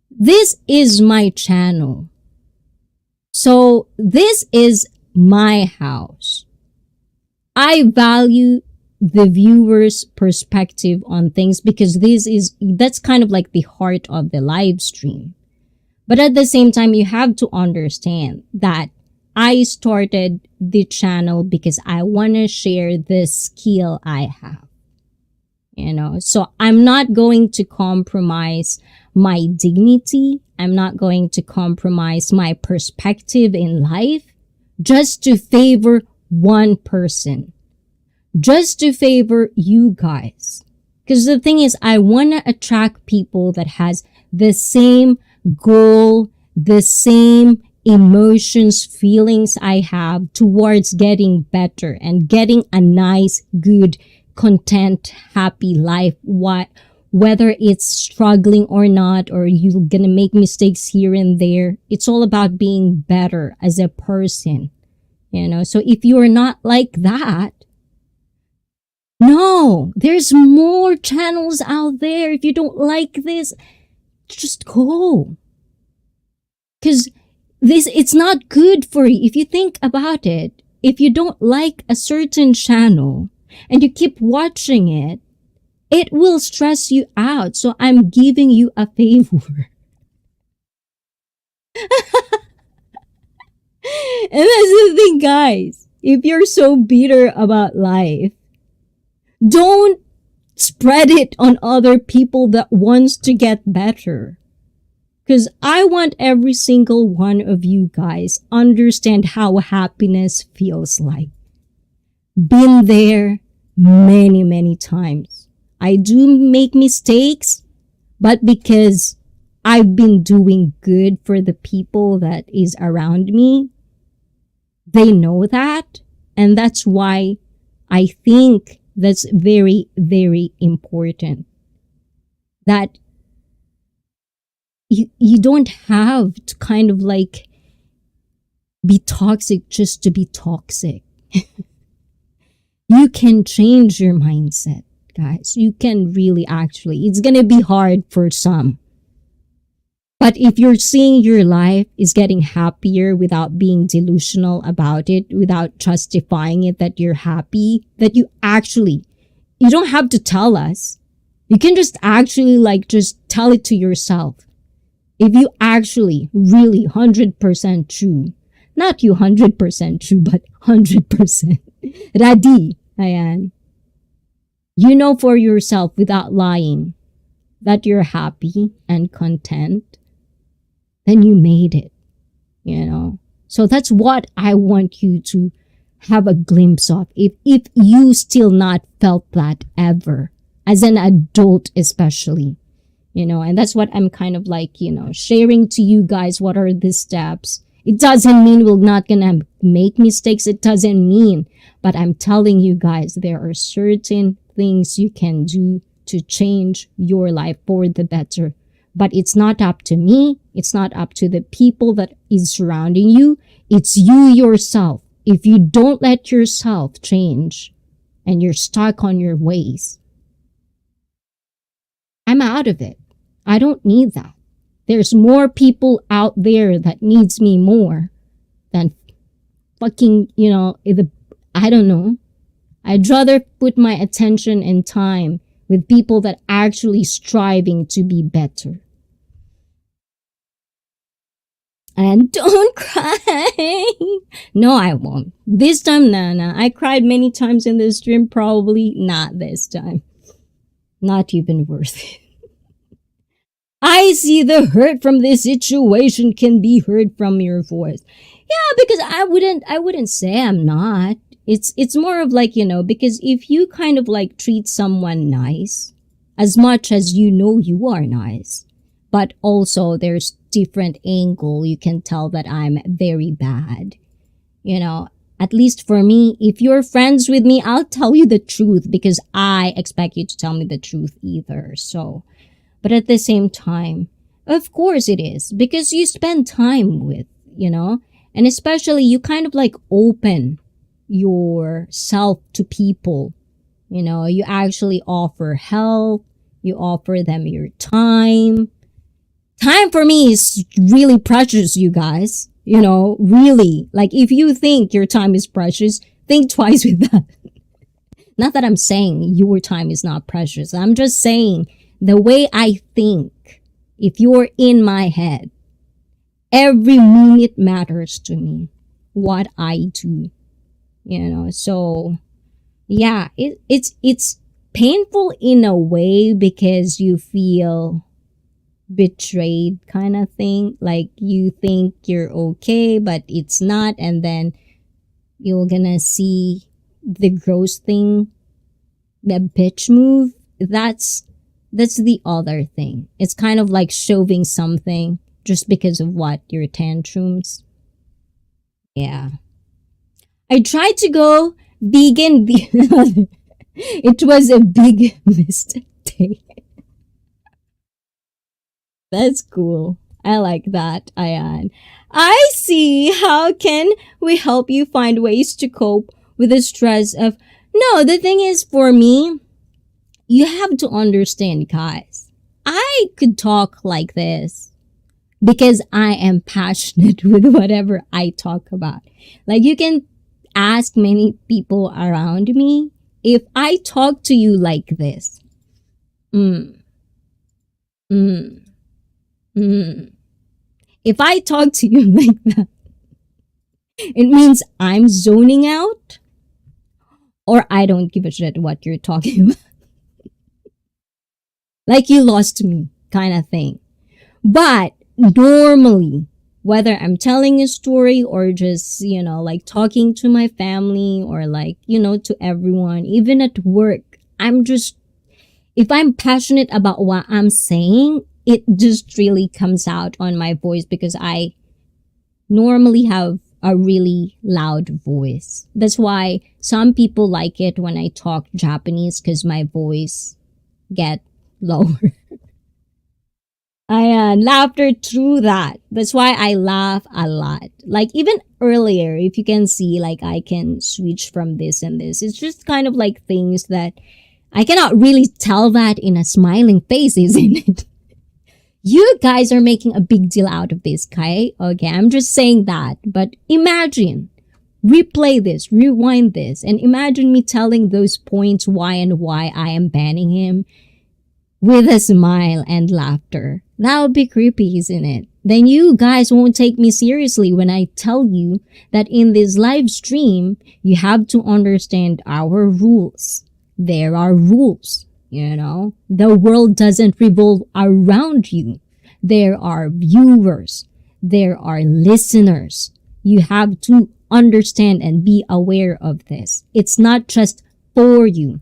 this is my channel. So this is my house. I value the viewer's perspective on things because that's kind of like the heart of the live stream. But at the same time, you have to understand that I started the channel because I want to share this skill I have. So I'm not going to compromise my dignity. I'm not going to compromise my perspective in life just to favor one person. Just to favor you guys. Because the thing is, I want to attract people that has the same goal, the same emotions, feelings I have towards getting better and getting a nice, good, content, happy life. Whether it's struggling or not, or you're gonna make mistakes here and there, it's all about being better as a person. So if you're not like that, no, there's more channels out there. If you don't like this, just go. Because it's not good for you. If you think about it, if you don't like a certain channel and you keep watching it, it will stress you out. So I'm giving you a favor. And that's the thing, guys. If you're so bitter about life, don't spread it on other people that wants to get better. Because I want every single one of you guys understand how happiness feels like. Been there many, many times. I do make mistakes, but because I've been doing good for the people that is around me, they know that. And that's why I think that's very, very important. That you don't have to kind of like be toxic just to be toxic. You can change your mindset, guys. You can really it's gonna be hard for some. But if you're seeing your life is getting happier without being delusional about it, without justifying it that you're happy, that you don't have to tell us. You can just just tell it to yourself. If you actually really 100% true, not you 100% true, but 100% ready, ayan. You know for yourself without lying that you're happy and content, then you made it, So that's what I want you to have a glimpse of. If you still not felt that ever, as an adult especially, and that's what I'm kind of sharing to you guys. What are the steps? It doesn't mean we're not gonna make mistakes. It doesn't mean, but I'm telling you guys, there are certain things you can do to change your life for the better. But it's not up to me. It's not up to the people that is surrounding you. It's you yourself. If you don't let yourself change and you're stuck on your ways, I'm out of it. I don't need that. There's more people out there that needs me more than fucking, I don't know. I'd rather put my attention and time with people that actually striving to be better. And don't cry. No, I won't. This time, nah. I cried many times in the stream. Probably not this time. Not even worth it. I see the hurt from this situation can be heard from your voice. Yeah, because I wouldn't say I'm not. It's more of like, because if you kind of like treat someone nice, as much as you are nice, but also there's different angle, you can tell that I'm very bad. At least for me, if you're friends with me, I'll tell you the truth because I expect you to tell me the truth either. So, but at the same time, of course it is because you spend time with, and especially you kind of like open yourself to people. You actually offer help, you offer them your time. Time for me is really precious, you guys. Really. Like if you think your time is precious, think twice with that. Not that I'm saying your time is not precious. I'm just saying the way I think, if you're in my head, every minute matters to me. What I do. So yeah, it's painful in a way because you feel betrayed kind of thing. Like you think you're okay, but it's not, and then you're gonna see the gross thing, the bitch move. That's the other thing. It's kind of like shoving something just because of what? Your tantrums. Yeah. I tried to go vegan. It was a big mistake. That's cool. I like that, Ayan. I see. How can we help you find ways to cope with the stress of... No, the thing is, for me, you have to understand, guys. I could talk like this because I am passionate with whatever I talk about. Like, you can ask many people around me, if I talk to you like this, if I talk to you like that, it means I'm zoning out or I don't give a shit what you're talking about. Like you lost me kind of thing. But normally, whether I'm telling a story or just, like talking to my family or like, to everyone, even at work, if I'm passionate about what I'm saying, it just really comes out on my voice because I normally have a really loud voice. That's why some people like it when I talk Japanese because my voice get lower. I laughter through that. That's why I laugh a lot. Like even earlier, if you can see, like I can switch from this and this. It's just kind of like things that I cannot really tell that in a smiling face, isn't it? You guys are making a big deal out of this, okay? Okay, I'm just saying that. But imagine, replay this, rewind this, and imagine me telling those points why I am banning him with a smile and laughter. That would be creepy, isn't it? Then you guys won't take me seriously when I tell you that in this live stream, you have to understand our rules. There are rules, The world doesn't revolve around you. There are viewers. There are listeners. You have to understand and be aware of this. It's not just for you.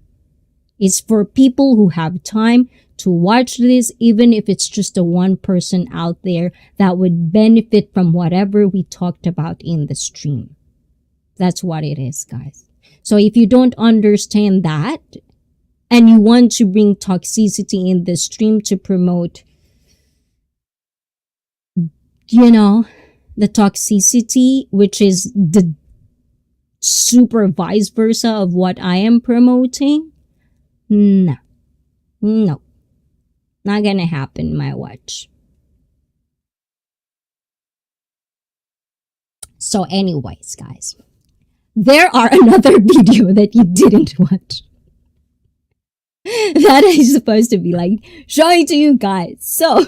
It's for people who have time to watch this, even if it's just a one person out there that would benefit from whatever we talked about in the stream. That's what it is, guys. So if you don't understand that and you want to bring toxicity in the stream to promote, the toxicity, which is the super vice versa of what I am promoting, no. Not gonna happen, my watch. So anyways, guys, there are another video that you didn't watch. That is supposed to be like showing to you guys. So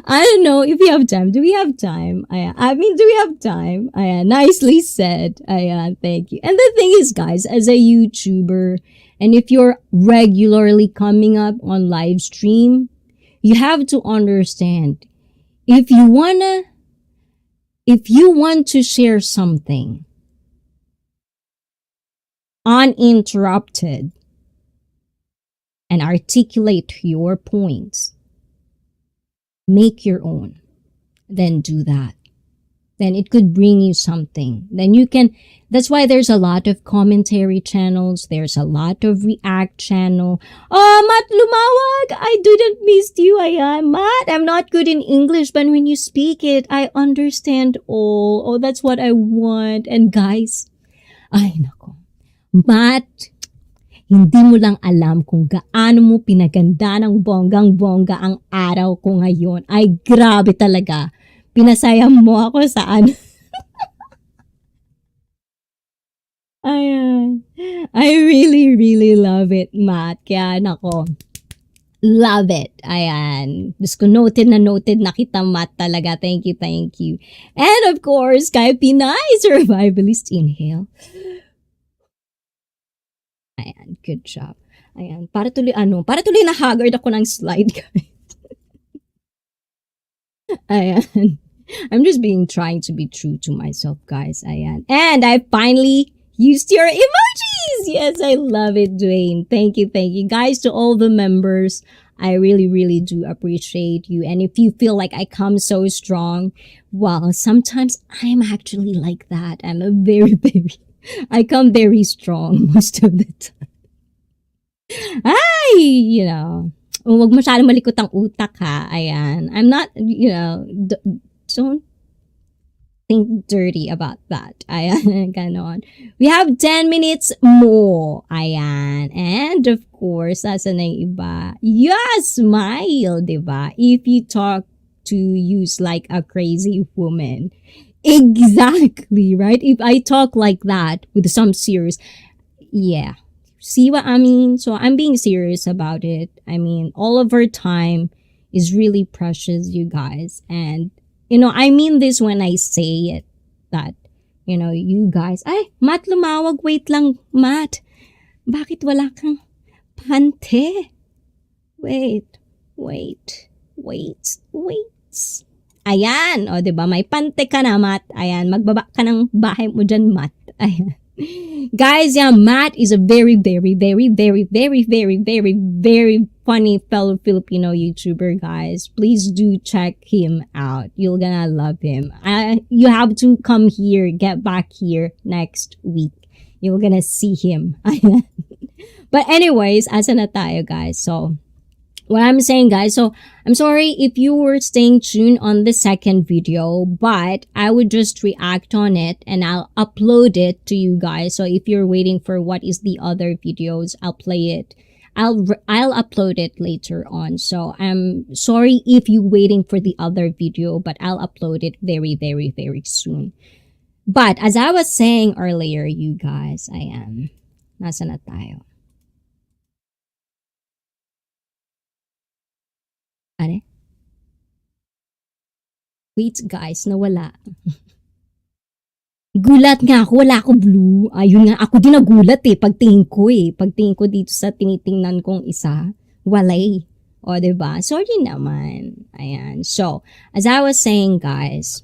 I don't know if we have time. Do we have time? Do we have time? Nicely said. Thank you. And the thing is, guys, as a YouTuber, and if you're regularly coming up on live stream, you have to understand, if you want to share something uninterrupted and articulate your points, make your own, then do that. Then it could bring you something. Then you can, that's why there's a lot of commentary channels. There's a lot of react channel. Oh, Matt Lumawag, I didn't miss you. Matt, I'm not good in English, but when you speak it, I understand all. Oh, that's what I want. And guys, nako. Matt, hindi mo lang alam kung gaano mo pinaganda ng bonggang-bongga ang araw ko ngayon. Ay, grabe talaga. Pinasaya mo ako saan. Ayan. I really, really love it, Matt. Kaya, nako, love it. Ayan. Gusto ko noted na kita, Matt, talaga. Thank you, thank you. And of course, kay Pinay Survivalist, inhale. Ayan, good job. Ayan, para tuloy na haggard ako ng slide, guys. Ayan. I'm just trying to be true to myself, guys. Ayan. And I finally used your emojis. Yes, I love it, Dwayne. Thank you, thank you. Guys, to all the members, I really, really do appreciate you. And if you feel like I come so strong, well, sometimes I'm actually like that. I come very strong most of the time. Ay, huwag masyadong malikot ang utak, ha. Ayan. I'm not, don't think dirty about that. Ayan, ganon. We have 10 minutes more. Ayan. And of course, asan na yung iba? Yeah, smile, diba? If you talk to use like a crazy woman. Exactly, right? If I talk like that with some serious, yeah. See what I mean? So I'm being serious about it. I mean, all of our time is really precious, you guys. And, I mean this when I say it, that, you guys, ay, Matt Lumawag, wait lang, Matt. Bakit wala kang pante? Wait. Ayan, o, diba? May pante ka na, Matt. Ayan, magbaba ka ng bahay mo dyan, Matt. Ayan. Guys, yeah, Matt is a very, very, very, very, very, very, very, very funny fellow Filipino YouTuber, guys. Please do check him out. You're gonna love him. You have to come here, get back here next week. You're gonna see him. But anyways, asa na tayo, guys? So, what I'm saying, guys, so I'm sorry if you were staying tuned on the second video, but I would just react on it and I'll upload it to you guys. So if you're waiting for what is the other videos, I'll play it. I'll upload it later on. So I'm sorry if you're waiting for the other video, but I'll upload it very, very, very soon. But as I was saying earlier, you guys, nasa na tayo? Are? Wait, guys, nawala. Gulat nga ako, wala ako blue. Ayun nga, ako din nagulat pagtingin ko dito sa tinitingnan kong isa, walay. O, diba? Sorry naman. Ayan. So, as I was saying, guys,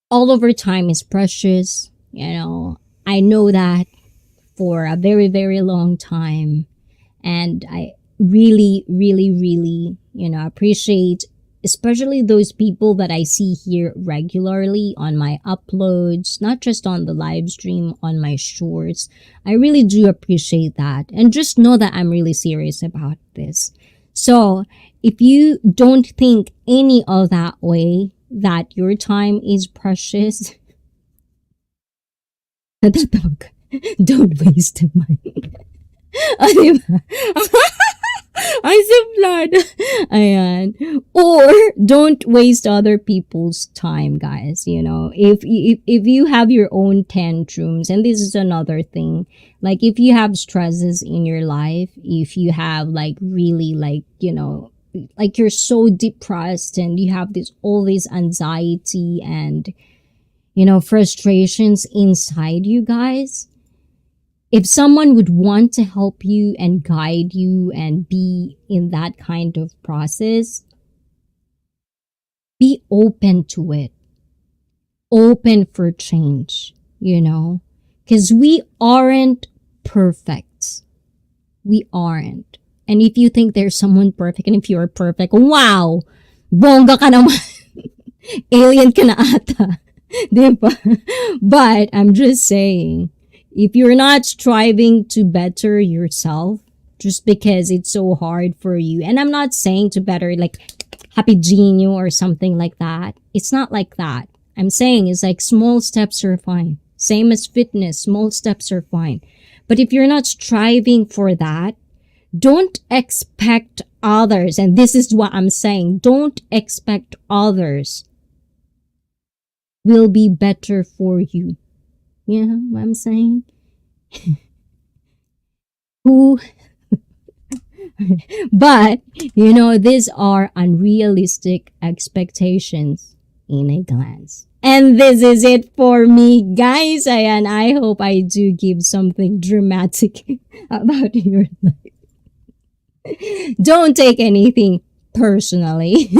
all of our time is precious. I know that for a very, very long time. And I really, really, really, appreciate especially those people that I see here regularly on my uploads, not just on the live stream, on my shorts. I really do appreciate that. And just know that I'm really serious about this. So if you don't think any of that way, that your time is precious, don't waste mine. I blood. Ayan. Or don't waste other people's time, guys. If you have your own tantrums, and this is another thing, like if you have stresses in your life, if you have really like you're so depressed and you have this all this anxiety and frustrations inside you guys, if someone would want to help you and guide you and be in that kind of process, be open to it. Open for change, because we aren't perfect. We aren't. And if you think there's someone perfect and if you're perfect, wow, bongga ka naman. Alien ka na ata. Diba? But I'm just saying, if you're not striving to better yourself just because it's so hard for you, and I'm not saying to better like Happy Genio or something like that. It's not like that. I'm saying it's like small steps are fine. Same as fitness, small steps are fine. But if you're not striving for that, don't expect others, and this is what I'm saying, don't expect others will be better for you. You know what I'm saying? But, these are unrealistic expectations in a glance. And this is it for me, guys. And I hope I do give something dramatic about your life. Don't take anything personally.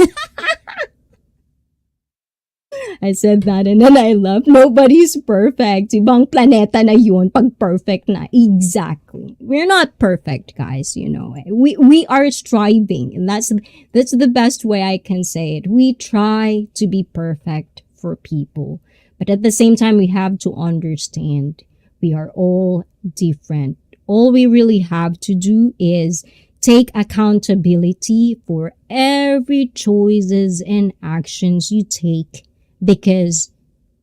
I said that and then I laughed. Nobody's perfect. Ibang planeta na yun pag perfect na. Exactly. We're not perfect, guys, We are striving, and that's the best way I can say it. We try to be perfect for people. But at the same time, we have to understand we are all different. All we really have to do is take accountability for every choices and actions you take. Because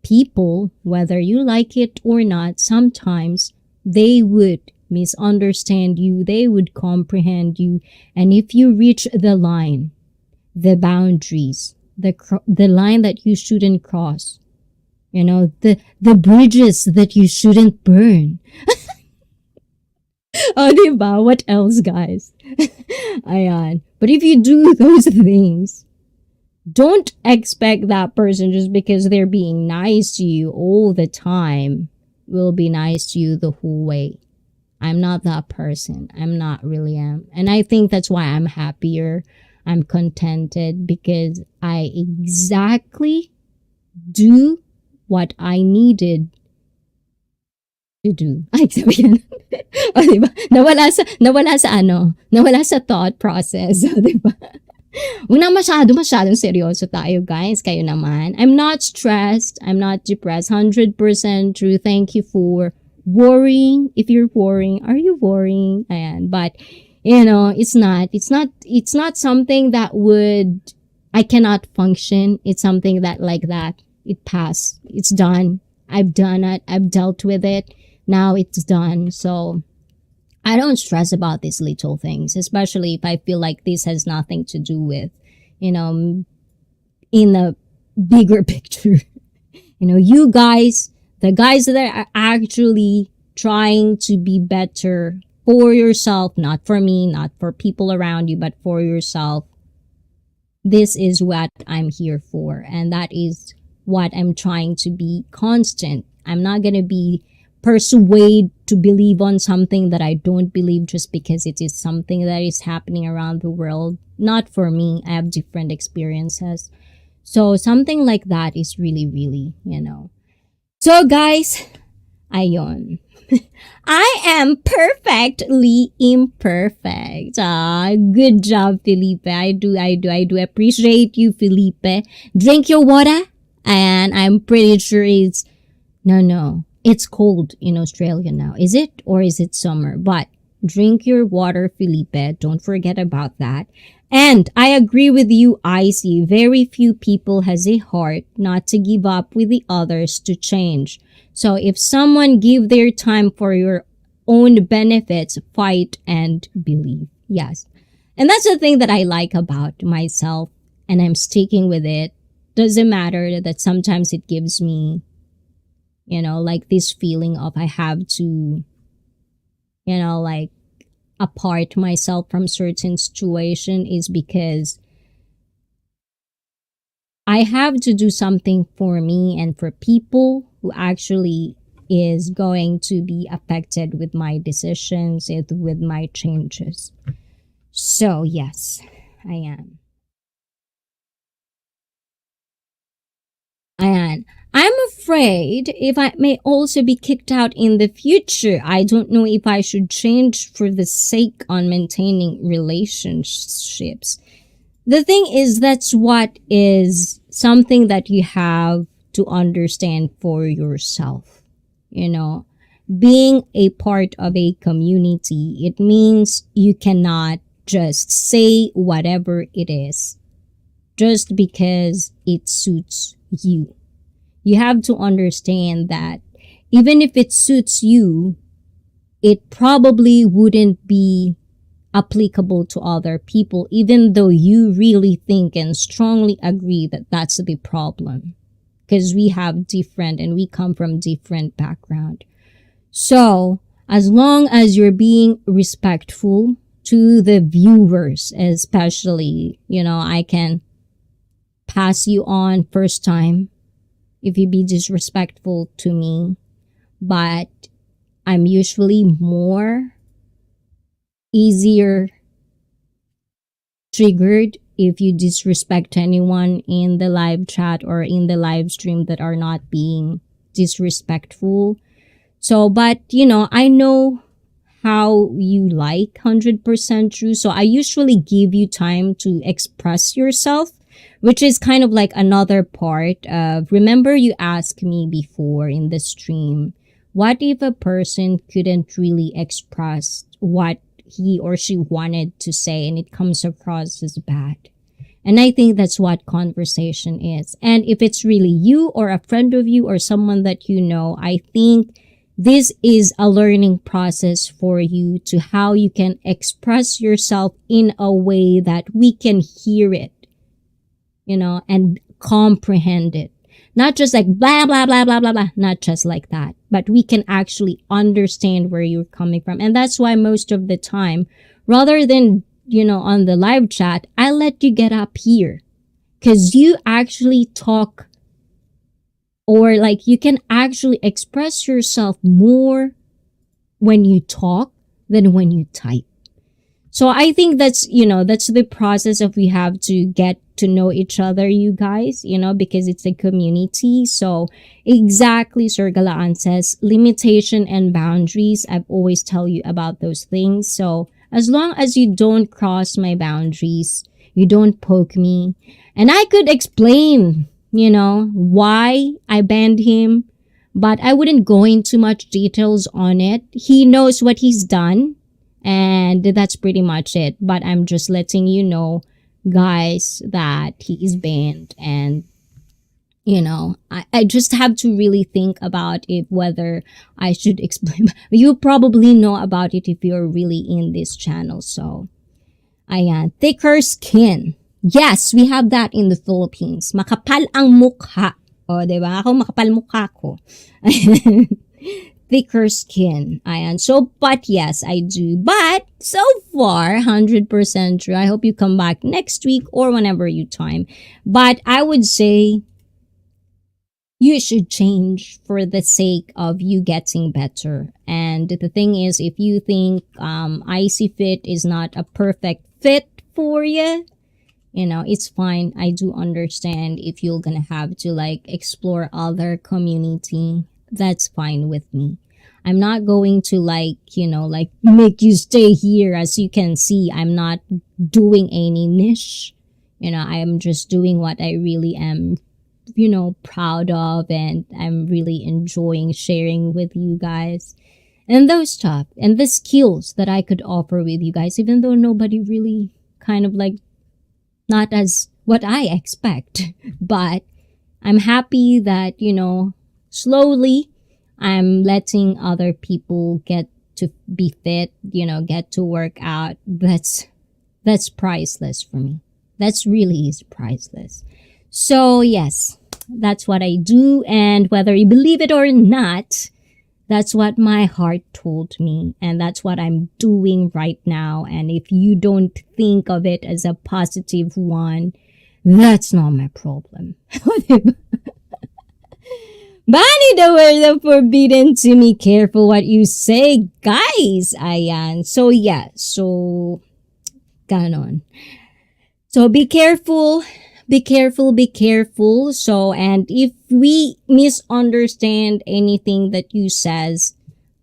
people, whether you like it or not, sometimes they would misunderstand you, they would comprehend you. And if you reach the line, the boundaries, the line that you shouldn't cross, the bridges that you shouldn't burn. Oh, diba? What else, guys? Ayan. But if you do those things, don't expect that person just because they're being nice to you all the time will be nice to you the whole way. I'm not that person. I'm not really am. And I think that's why I'm happier. I'm contented because I exactly do what I needed to do. Ay, sabi yan. O, diba? Nawala sa thought process. O, diba? Huwag na masyadong seryoso tayo, guys. Kayo naman. I'm not stressed. I'm not depressed. 100% true. Thank you for worrying. If you're worrying, are you worrying? Ayan. But, it's not something that I cannot function. It's something that like that. It passed. It's done. I've done it. I've dealt with it. Now it's done. So, I don't stress about these little things, especially if I feel like this has nothing to do with, in the bigger picture. You guys, the guys that are actually trying to be better for yourself, not for me, not for people around you, but for yourself. This is what I'm here for. And that is what I'm trying to be constant. I'm not going to be persuade to believe on something that I don't believe just because it is something that is happening around the world. Not for me. I have different experiences. So something like that is really, really, So guys, ayon. I am perfectly imperfect. Good job, Felipe. I do appreciate you, Felipe. Drink your water. And I'm pretty sure it's, no. It's cold in Australia now. Is it? Or is it summer? But drink your water, Felipe. Don't forget about that. And I agree with you, ICEE. Very few people has a heart not to give up with the others to change. So if someone give their time for your own benefits, fight and believe. Yes. And that's the thing that I like about myself. And I'm sticking with it. Doesn't matter that sometimes it gives me like this feeling of I have to, like apart myself from certain situation is because I have to do something for me and for people who actually is going to be affected with my decisions and with my changes. So yes, I am. And I'm afraid if I may also be kicked out in the future. I don't know if I should change for the sake on maintaining relationships. The thing is, that's what is something that you have to understand for yourself. You know, being a part of a community, it means you cannot just say whatever it is just because it suits you. You have to understand that even if it suits you, it probably wouldn't be applicable to other people, even though you really think and strongly agree that that's the problem. Because we have different and we come from different background. So, as long as you're being respectful to the viewers, especially, I can pass you on first time if you be disrespectful to me, but I'm usually more easier triggered if you disrespect anyone in the live chat or in the live stream that are not being disrespectful. So, but I know how you like 100% true. So I usually give you time to express yourself, which is kind of like another part of, remember you asked me before in the stream, what if a person couldn't really express what he or she wanted to say and it comes across as bad? And I think that's what conversation is. And if it's really you or a friend of you or someone that you know, I think this is a learning process for you to how you can express yourself in a way that we can hear it, and comprehend it. Not just like blah, blah, blah, blah, blah, blah. Not just like that. But we can actually understand where you're coming from. And that's why most of the time, rather than, on the live chat, I let you get up here. Because you actually talk, or like you can actually express yourself more when you talk than when you type. So I think that's the process of we have to get to know each other, you guys, because it's a community. So exactly, Sir Galaan says, limitation and boundaries. I've always tell you about those things. So as long as you don't cross my boundaries, you don't poke me. And I could explain, why I banned him, but I wouldn't go into much details on it. He knows what he's done. And that's pretty much it. But I'm just letting you know, guys, that he is banned. And, I just have to really think about it, whether I should explain. You probably know about it if you're really in this channel. So, ayan. Thicker skin. Yes, we have that in the Philippines. Makapal ang mukha. O, diba? Ako makapal mukha ko. Thicker skin. Ayan. So, but yes, I do. But so far, 100% true. I hope you come back next week or whenever you time. But I would say you should change for the sake of you getting better. And the thing is, if you think ICEE fit is not a perfect fit for you, it's fine. I do understand if you're gonna have to like explore other community. That's fine with me. I'm not going to make you stay here. As you can see, I'm not doing any niche. I am just doing what I really am, proud of, and I'm really enjoying sharing with you guys. And those stuff and the skills that I could offer with you guys, even though nobody really kind of like, not as what I expect. But I'm happy that, slowly I'm letting other people get to be fit, get to work out. That's priceless for me. That's really is priceless. So yes, that's what I do. And whether you believe it or not, That's what my heart told me, and that's what I'm doing right now. And if you don't think of it as a positive one, that's not my problem. Bani the word of forbidden to me. Careful what you say, guys. Ayan. So, yeah. So, ganon. So, be careful. Be careful, be careful. So, and if we misunderstand anything that you says,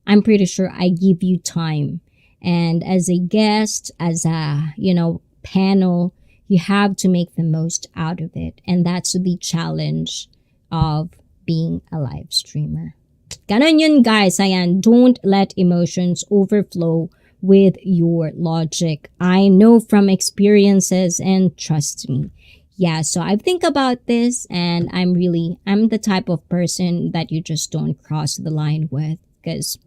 I'm pretty sure I give you time. And as a guest, as a, panel, you have to make the most out of it. And that's the challenge of being a live streamer. Ganon yun, guys. Ayan, don't let emotions overflow with your logic. I know from experiences, and trust me. Yeah, so I think about this, and I'm the type of person that you just don't cross the line with, because,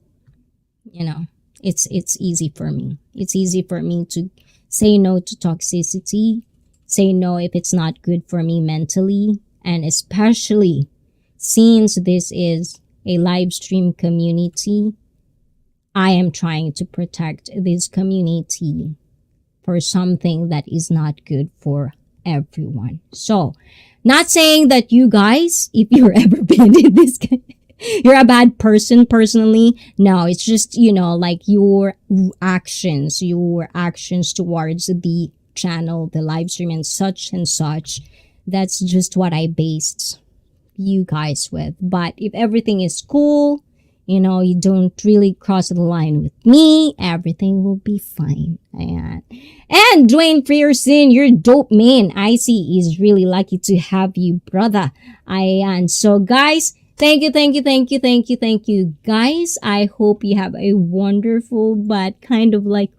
it's easy for me. It's easy for me to say no to toxicity, say no if it's not good for me mentally, and especially since this is a live stream community, I am trying to protect this community for something that is not good for everyone. So, not saying that you guys, if you're ever been in this, you're a bad person personally. No, it's just, like your actions towards the channel, the live stream and such. That's just what I based you guys with. But if everything is cool, you don't really cross the line with me, everything will be fine. Ayan. And Dwayne Frearson, you're dope, man. ICEE is really lucky to have you, brother. Ayan. So, guys, thank you, guys. I hope you have a wonderful, but kind of like,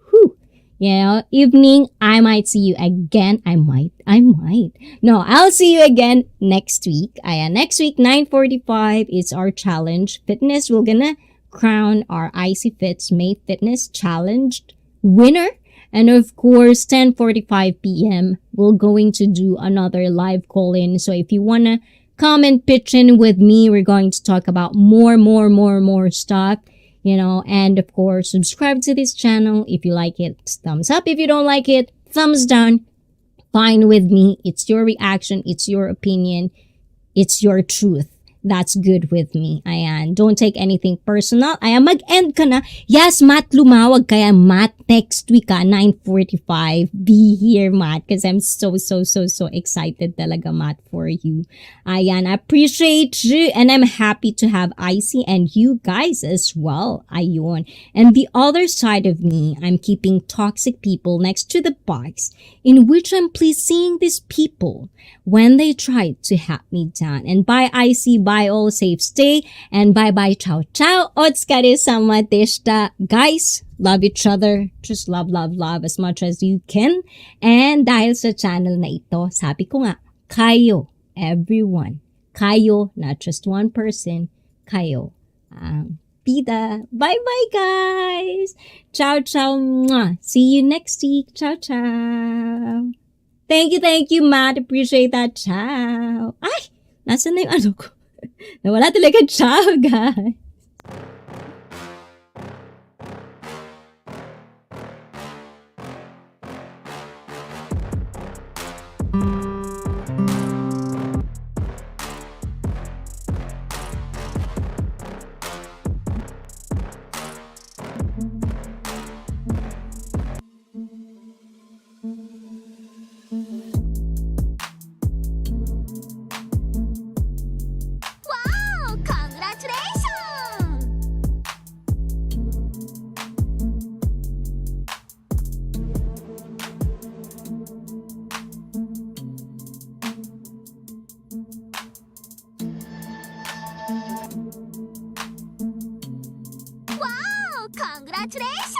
evening. I might see you again. I might. No, I'll see you again next week. Next week, 9:45 is our challenge. Fitness, we're gonna crown our ICEE Fits May Fitness Challenge winner. And of course, 10:45 p.m., we're going to do another live call-in. So if you wanna come and pitch in with me, we're going to talk about more stuff. And of course, subscribe to this channel. If you like it, thumbs up. If you don't like it, thumbs down. Fine with me. It's your reaction. It's your opinion. It's your truth. That's good with me. Ayan. Don't take anything personal. Ayan, mag-end ka na. Yes, Matt, lumawag kaya. Matt, next week 9:45. Be here, Matt, because I'm so excited talaga, Matt, for you. Ayan, I appreciate you, and I'm happy to have ICEE and you guys as well. Ayun. And the other side of me, I'm keeping toxic people next to the box in which I'm pleasing these people when they try to hat me down. And bye, ICEE. Bye all, safe stay, and bye-bye, ciao. Otskare sama deshita. Guys, love each other. Just love as much as you can. And dahil sa channel na ito, sabi ko nga, kayo, everyone. Kayo, not just one person. Kayo. BIDA. Bye-bye, guys. Ciao. Mwah. See you next week. Ciao. Thank you, Matt. Appreciate that. Ciao. Ay! Nasaan na yung ano ko? Nawala talaga. Ciao, guys. Wow! Congratulations! Wow! Congratulations!